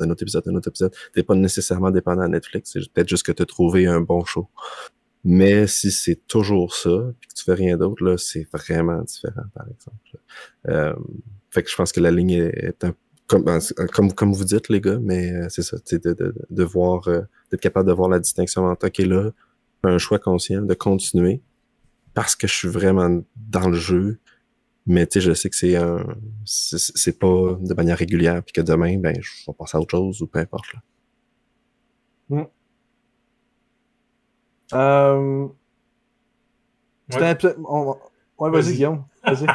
C: t'es pas nécessairement dépendant de Netflix, c'est peut-être juste que tu as trouvé un bon show. Mais si c'est toujours ça, puis que tu fais rien d'autre, là, c'est vraiment différent, par exemple. Fait que je pense que la ligne est comme vous dites, les gars, mais c'est ça, de voir, d'être capable de voir la distinction entre, OK, là, un choix conscient de continuer parce que je suis vraiment dans le jeu, mais tu sais, je sais que c'est pas de manière régulière, puis que demain, ben, je vais passer à autre chose ou peu importe, là.
B: Vas-y, Guillaume. Vas-y.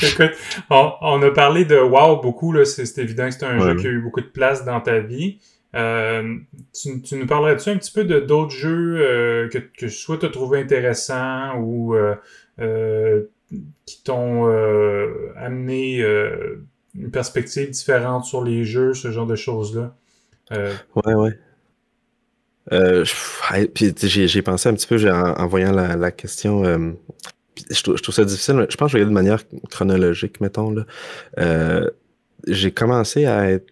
A: Écoute, on a parlé de WoW beaucoup, là. C'est évident que c'est un jeu qui a eu beaucoup de place dans ta vie. Tu nous parlerais-tu un petit peu de d'autres jeux que soit tu as trouvé intéressants ou qui t'ont amené une perspective différente sur les jeux, ce genre de choses-là?
C: Ouais. Puis j'ai pensé un petit peu en voyant la question. Je trouve ça difficile. Je pense que je vais y aller de manière chronologique, mettons. Là. J'ai commencé à être.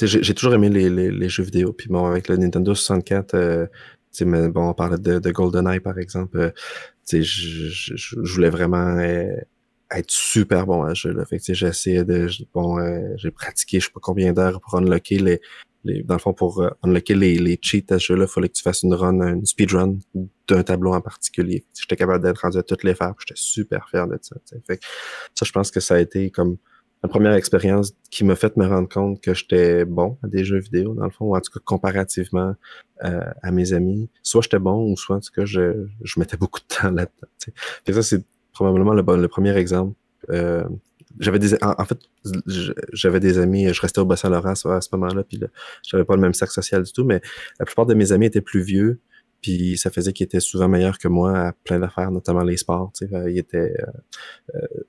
C: J'ai toujours aimé les jeux vidéo. Puis bon, avec le Nintendo 64, bon, on parlait de GoldenEye, par exemple. Je voulais vraiment être super bon à ce jeu-là. Fait que j'ai essayé j'ai pratiqué je sais pas combien d'heures pour unlocker dans le fond, pour unlocker les cheats à ce jeu-là, il fallait que tu fasses une speedrun d'un tableau en particulier. J'étais capable d'être rendu à toutes les faire, j'étais super fier de ça. Fait que ça, je pense que ça a été comme la première expérience qui m'a fait me rendre compte que j'étais bon à des jeux vidéo, dans le fond, ou en tout cas comparativement à mes amis. Soit j'étais bon, ou soit en tout cas je mettais beaucoup de temps là-dedans. T'sais. Fait que ça, c'est probablement le premier exemple. J'avais j'avais des amis, je restais au Bas-Saint-Laurent à ce moment-là, puis là, j'avais pas le même cercle social du tout, mais la plupart de mes amis étaient plus vieux, puis ça faisait qu'ils étaient souvent meilleurs que moi à plein d'affaires, notamment les sports. Ils étaient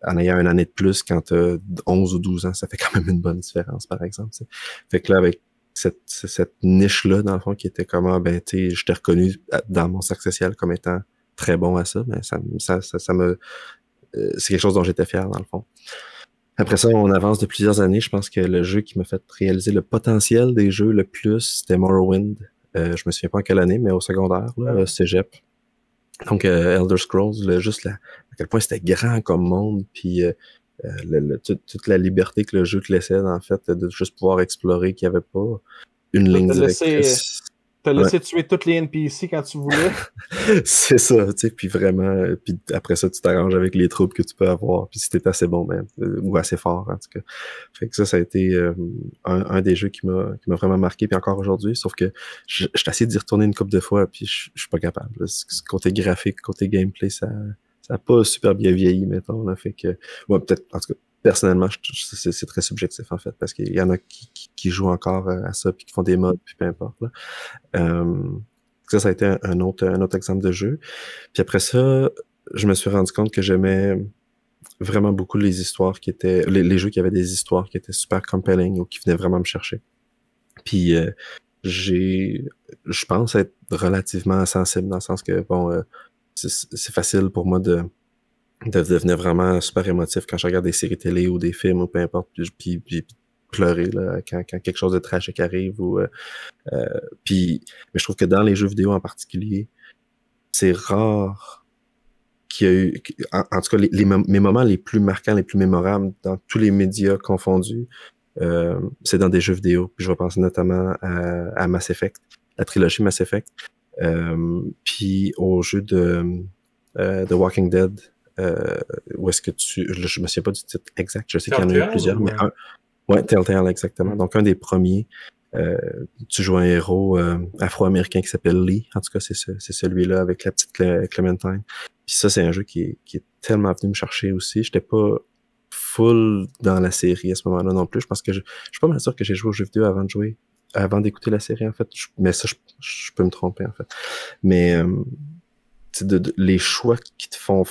C: en ayant une année de plus quand t'as 11 ou 12 ans, ça fait quand même une bonne différence, par exemple. T'sais. Fait que là, avec cette niche-là, dans le fond, qui était comment, j'étais reconnu dans mon cercle social comme étant très bon à ça, mais ça me c'est quelque chose dont j'étais fier, dans le fond. Après ça, on avance de plusieurs années. Je pense que le jeu qui m'a fait réaliser le potentiel des jeux le plus, c'était Morrowind. Je me souviens pas en quelle année, mais au secondaire, là, cégep. Donc, Elder Scrolls, à quel point c'était grand comme monde, puis toute la liberté que le jeu te laissait, en fait, de juste pouvoir explorer, qu'il n'y avait pas une ligne directrice.
B: T'as laissé tuer toutes les NPC quand tu voulais.
C: C'est ça, tu sais, puis vraiment, puis après ça, tu t'arranges avec les troupes que tu peux avoir, puis si t'es assez bon, ou assez fort, en tout cas. Fait que ça a été un des jeux qui m'a vraiment marqué, puis encore aujourd'hui, sauf que je suis essayé d'y retourner une couple de fois, puis je suis pas capable. Là. Côté graphique, côté gameplay, ça a pas super bien vieilli, mettons, là, fait que, ouais, peut-être, en tout cas, personnellement, c'est très subjectif, en fait, parce qu'il y en a qui jouent encore à ça, puis qui font des mods, puis peu importe, là. Ça a été un autre exemple de jeu. Puis après ça, je me suis rendu compte que j'aimais vraiment beaucoup les histoires qui étaient... Les jeux qui avaient des histoires qui étaient super compelling ou qui venaient vraiment me chercher. Puis je pense être relativement sensible dans le sens que, bon, c'est facile pour moi de devenir vraiment super émotif quand je regarde des séries télé ou des films ou peu importe, puis pleurer là, quand quelque chose de tragique arrive ou mais je trouve que dans les jeux vidéo en particulier, c'est rare qu'il y a eu en tout cas mes moments les plus marquants, les plus mémorables dans tous les médias confondus, c'est dans des jeux vidéo. Puis je vais penser notamment à Mass Effect, la trilogie Mass Effect, puis au jeu de Walking Dead. Où est-ce que je me souviens pas du titre exact, je sais qu'il y en a eu plusieurs, mais ouais, Telltale, exactement. Donc, un des premiers, tu joues un héros afro-américain qui s'appelle Lee. En tout cas, c'est celui-là avec la petite Clementine. Puis ça, c'est un jeu qui est tellement venu me chercher aussi. J'étais pas full dans la série à ce moment-là non plus. Je pense que je suis pas mal sûr que j'ai joué aux jeux vidéo avant d'écouter la série, en fait. Mais ça, je peux me tromper, en fait. Mais les choix qui te font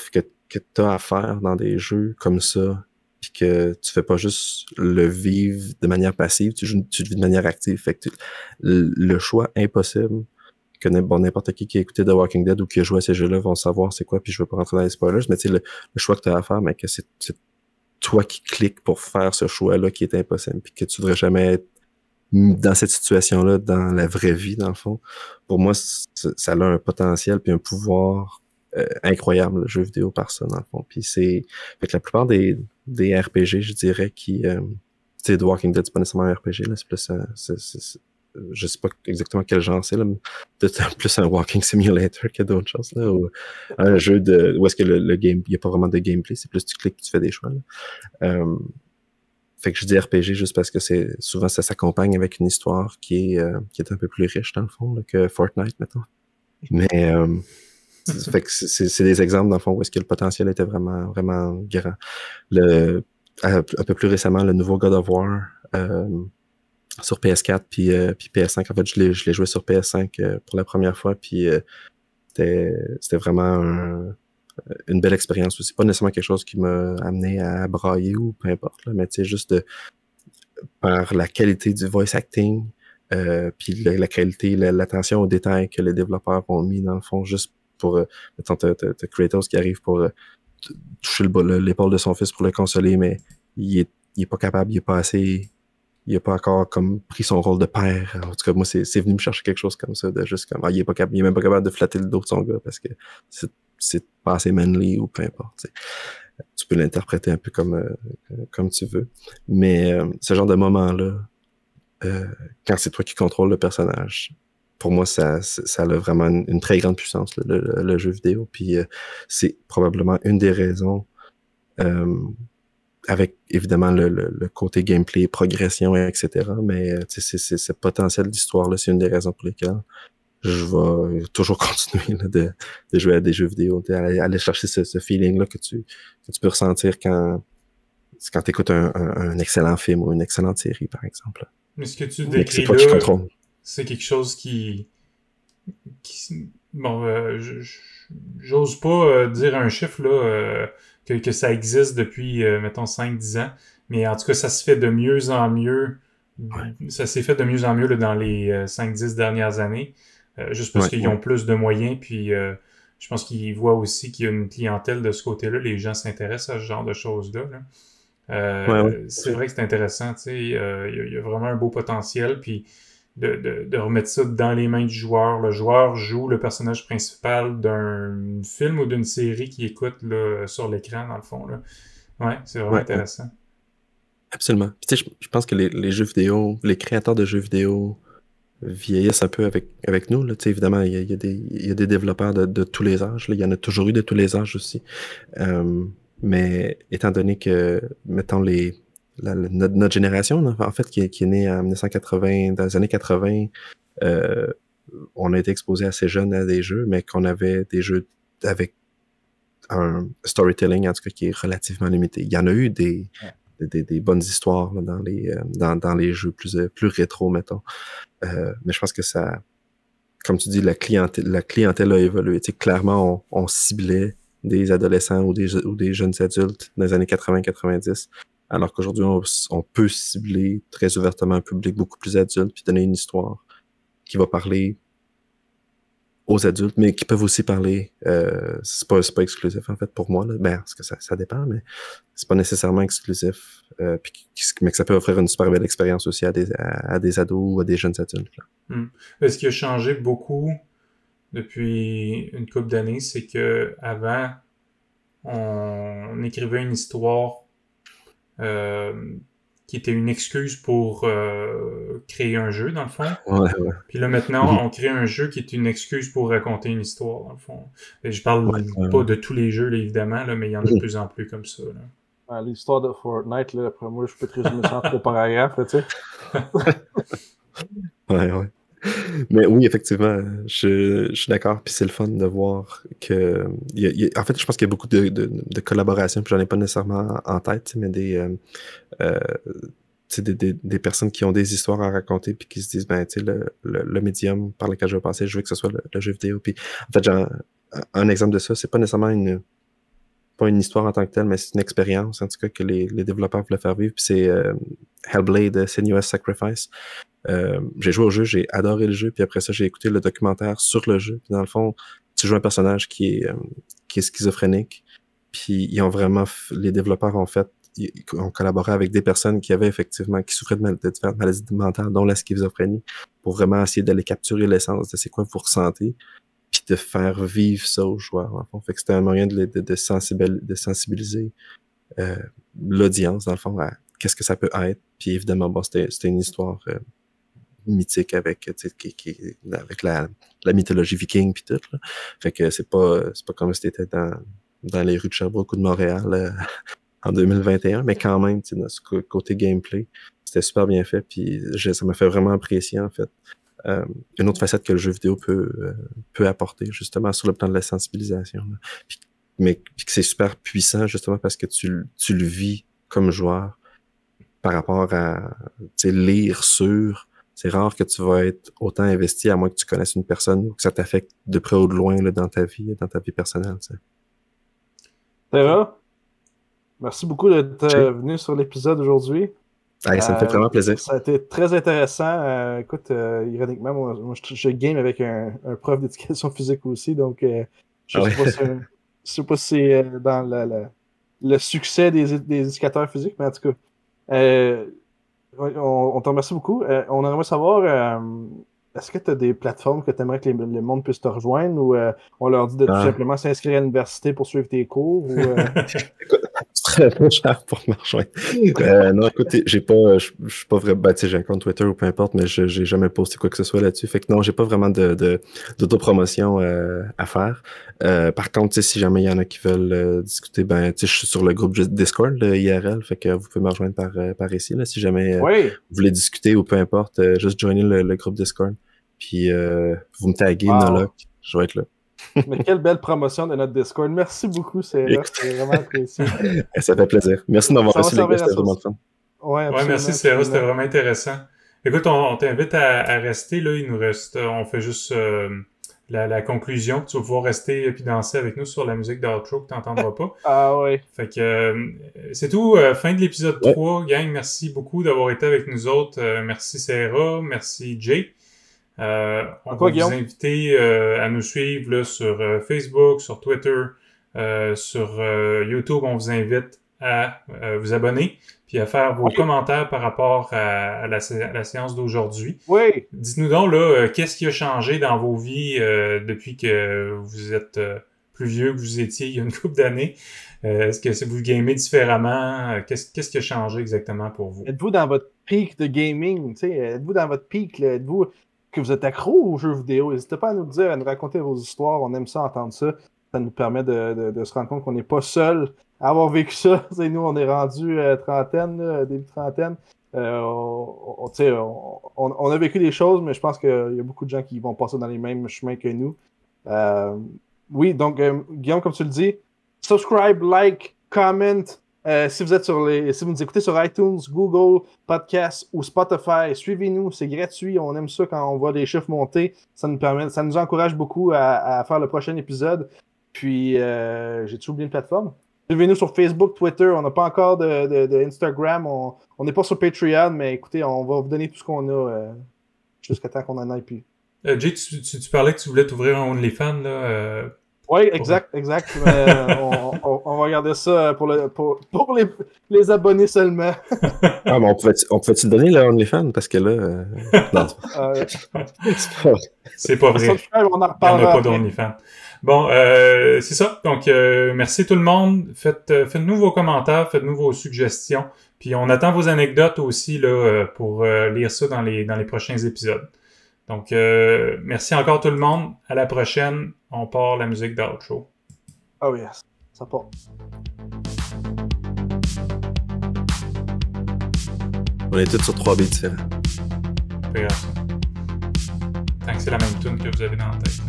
C: que t'as à faire dans des jeux comme ça, puis que tu fais pas juste le vivre de manière passive, tu le vis de manière active. Fait que le choix impossible que n'importe qui a écouté The Walking Dead ou qui a joué à ces jeux-là vont savoir c'est quoi, puis je veux pas rentrer dans les spoilers, mais tu sais, le choix que tu as à faire, mais que c'est toi qui cliques pour faire ce choix-là qui est impossible, puis que tu devrais jamais être dans cette situation-là, dans la vraie vie, dans le fond. Pour moi, ça a un potentiel puis un pouvoir incroyable, le jeu vidéo, par ça, dans le fond. Puis fait que la plupart des RPG, je dirais, qui... tu sais, The Walking Dead, c'est pas nécessairement un RPG, là, c'est plus je sais pas exactement quel genre c'est, là, peut-être plus un walking simulator que d'autres choses, là, ou un jeu où est-ce que le game, il y a pas vraiment de gameplay, c'est plus tu cliques, tu fais des choix, là. Fait que je dis RPG juste parce que souvent ça s'accompagne avec une histoire qui est un peu plus riche, dans le fond, là, que Fortnite, mettons. Mais fait que c'est des exemples, dans le fond, où est-ce que le potentiel était vraiment, vraiment grand. Un peu plus récemment, le nouveau God of War, sur PS4 puis PS5. En fait, je l'ai joué sur PS5 pour la première fois, puis c'était vraiment une belle expérience aussi. Pas nécessairement quelque chose qui m'a amené à brailler ou peu importe, là, mais tu sais, juste par la qualité du voice acting, puis la qualité, l'attention aux détails que les développeurs ont mis dans le fond, juste pour, mettons, t'as Kratos qui arrive pour toucher l'épaule de son fils pour le consoler, mais il est pas capable, il a pas encore comme pris son rôle de père. En tout cas, moi, c'est venu me chercher quelque chose comme ça, de juste comme, il est même pas capable de flatter le dos de son gars parce que c'est pas assez manly ou peu importe, t'sais. Tu peux l'interpréter un peu comme tu veux. Mais ce genre de moment-là, quand c'est toi qui contrôles le personnage, pour moi, ça a vraiment une très grande puissance, le jeu vidéo. Puis c'est probablement une des raisons, avec évidemment le côté gameplay, progression, etc. Mais c'est ce potentiel d'histoire-là, c'est une des raisons pour lesquelles je vais toujours continuer là, de jouer à des jeux vidéo, aller chercher ce feeling-là que tu peux ressentir quand tu écoutes un excellent film ou une excellente série, par exemple.
A: Mais ce que tu
C: Mais
A: décris
C: c'est toi qui
A: là,
C: contrôle.
A: c'est quelque chose bon, j'ose pas dire un chiffre là que ça existe depuis, mettons, 5-10 ans, mais en tout cas, ça se fait de mieux en mieux.
C: Ouais.
A: Ça s'est fait de mieux en mieux là, dans les 5-10 dernières années, juste parce qu'ils ont plus de moyens, puis je pense qu'ils voient aussi qu'il y a une clientèle de ce côté-là, les gens s'intéressent à ce genre de choses-là. C'est vrai que c'est intéressant, tu sais, il y a vraiment un beau potentiel, puis de remettre ça dans les mains du joueur. Le joueur joue le personnage principal d'un film ou d'une série qu'il écoute là, sur l'écran, dans le fond. Là. Ouais, c'est vraiment intéressant.
C: Absolument. Puis, tu sais, je pense que les jeux vidéo, les créateurs de jeux vidéo vieillissent un peu avec nous. Là. Tu sais, évidemment, il y a des développeurs de tous les âges. Là. Il y en a toujours eu de tous les âges aussi. Mais étant donné que, mettons, notre génération, là, en fait, qui est née en 1980, dans les années 80, on a été exposé assez jeune à des jeux, mais qu'on avait des jeux avec un storytelling, en tout cas, qui est relativement limité. Il y en a eu des bonnes histoires là, dans les jeux plus rétro, mettons. Mais je pense que ça, comme tu dis, la clientèle a évolué. Tu sais, clairement, on ciblait des adolescents ou des jeunes adultes dans les années 80-90, alors qu'aujourd'hui, on peut cibler très ouvertement un public beaucoup plus adulte puis donner une histoire qui va parler aux adultes, mais qui peuvent aussi parler, c'est pas exclusif en fait pour moi, là. Ben, parce que ça dépend, mais c'est pas nécessairement exclusif, mais que ça peut offrir une super belle expérience aussi à des ados ou à des jeunes adultes.
A: Ce qui a changé beaucoup depuis une couple d'années, c'est que avant on écrivait une histoire qui était une excuse pour créer un jeu, dans le fond.
C: Ouais.
A: Puis là, maintenant, on crée un jeu qui est une excuse pour raconter une histoire, dans le fond. Et je parle pas de tous les jeux, là, évidemment, là, mais il y en a de plus en plus comme ça. Là.
B: L'histoire de Fortnite, là, après moi, je peux te résumer ça en 3 paragraphes, là, tu sais.
C: Ouais. Mais oui, effectivement, je suis d'accord. Puis c'est le fun de voir que... en fait, je pense qu'il y a beaucoup de collaborations, puis j'en ai pas nécessairement en tête, mais des personnes qui ont des histoires à raconter puis qui se disent, ben, tu sais, le médium par lequel je vais passer, je veux que ce soit le jeu vidéo. Puis, en fait, un exemple de ça, c'est pas nécessairement pas une histoire en tant que telle, mais c'est une expérience, en tout cas, que les développeurs voulaient faire vivre. Puis c'est Hellblade, Senua's Sacrifice. J'ai joué au jeu, j'ai adoré le jeu, puis après ça, j'ai écouté le documentaire sur le jeu. Puis dans le fond, tu joues un personnage qui est schizophrénique. Puis les développeurs ont collaboré avec des personnes qui souffraient de différentes maladies mentales, dont la schizophrénie, pour vraiment essayer d'aller capturer l'essence de c'est quoi vous ressentez, puis de faire vivre ça aux joueurs. En fond. Fait que c'était un moyen de sensibiliser l'audience, dans le fond, à qu'est-ce que ça peut être. Puis évidemment, bon, c'était une histoire mythique avec la mythologie viking puis tout. Là. Fait que c'est pas comme si t'étais dans les rues de Sherbrooke ou de Montréal en 2021, mais quand même, dans ce côté gameplay, c'était super bien fait, puis ça m'a fait vraiment apprécier, en fait, une autre facette que le jeu vidéo peut apporter, justement, sur le plan de la sensibilisation. Là. Puis que c'est super puissant, justement, parce que tu le vis comme joueur, par rapport à lire sur, c'est rare que tu vas être autant investi à moins que tu connaisses une personne ou que ça t'affecte de près ou de loin là, dans ta vie personnelle. T'sais.
B: Sarah, merci beaucoup d'être venu sur l'épisode aujourd'hui.
C: Allez, ça me fait vraiment plaisir.
B: Ça a été très intéressant. Écoute, ironiquement, moi je game avec un prof d'éducation physique aussi, donc je sais pas si c'est dans le succès des éducateurs physiques, mais en tout cas, on te remercie beaucoup. On aimerait savoir, est-ce que tu as des plateformes que tu aimerais que le monde puisse te rejoindre ou on leur dit de tout simplement s'inscrire à l'université pour suivre tes cours? Ou,
C: Écoute, c'est très cher pour me rejoindre. Non, écoutez, je suis pas vraiment, j'ai un compte Twitter ou peu importe, mais j'ai jamais posté quoi que ce soit là-dessus. Fait que non, j'ai pas vraiment d'autopromotion à faire. Par contre, si jamais il y en a qui veulent discuter, je suis sur le groupe Discord, le IRL, fait que vous pouvez me rejoindre par ici, là, si jamais vous voulez discuter ou peu importe, juste joiner le groupe Discord. Puis vous me taguez, Noloc, je vais être là.
B: Mais quelle belle promotion de notre Discord. Merci beaucoup, c'est vraiment apprécié.
C: Ça fait plaisir. Merci de m'avoir reçu, les gars, c'était vraiment le fun.
A: Ouais, merci Sarah, c'était vraiment intéressant. Écoute, on t'invite à rester, là, il nous reste, on fait juste la conclusion, tu vas pouvoir rester et danser avec nous sur la musique d'outro que tu n'entendras pas.
B: Ah oui.
A: Fait que c'est tout, fin de l'épisode 3, gang, merci beaucoup d'avoir été avec nous autres. Merci Sarah, merci Jay. On va vous inviter à nous suivre là, sur Facebook, sur Twitter, sur YouTube. On vous invite à vous abonner puis à faire vos commentaires par rapport à la séance d'aujourd'hui.
B: Oui.
A: Dites-nous donc là, qu'est-ce qui a changé dans vos vies depuis que vous êtes plus vieux que vous étiez il y a une couple d'années. Est-ce que vous gamez différemment? Qu'est-ce qui a changé exactement pour vous?
B: Êtes-vous dans votre pic de gaming? Êtes-vous dans votre pic? Êtes-vous que vous êtes accro aux jeux vidéo? N'hésitez pas à nous dire, à nous raconter vos histoires. On aime ça, entendre ça. Ça nous permet de se rendre compte qu'on n'est pas seul à avoir vécu ça. T'sais, nous, on est rendu trentaine, début trentaine. On a vécu des choses, mais je pense qu'il y a beaucoup de gens qui vont passer dans les mêmes chemins que nous. Oui, donc, Guillaume, comme tu le dis, subscribe, like, comment. Si vous nous écoutez sur iTunes, Google Podcasts ou Spotify, suivez-nous, c'est gratuit, on aime ça quand on voit les chiffres monter, ça nous encourage beaucoup à faire le prochain épisode. Puis, j'ai-tu oublié une plateforme? Suivez-nous sur Facebook, Twitter, on n'a pas encore de Instagram, on n'est pas sur Patreon, mais écoutez, on va vous donner tout ce qu'on a jusqu'à temps qu'on en ait plus.
A: Jay, tu parlais que tu voulais t'ouvrir un OnlyFans, là.
B: Oui, exact. On va regarder ça pour les abonnés seulement.
C: Ah, mais on pouvait-tu le donner, le OnlyFans? Parce que là... non,
A: c'est pas vrai.
B: On en reparlera.
A: Il n'y en a pas d'OnlyFans. Bon, c'est ça. Donc, merci tout le monde. Faites-nous vos commentaires, faites-nous vos suggestions. Puis, on attend vos anecdotes aussi là pour lire ça dans les prochains épisodes. Donc, merci encore tout le monde. À la prochaine. On part la musique d'outro.
B: Oh yes, ça part.
C: On est tous sur 3 beats différents.
A: Tant que c'est la même tune que vous avez dans la tête.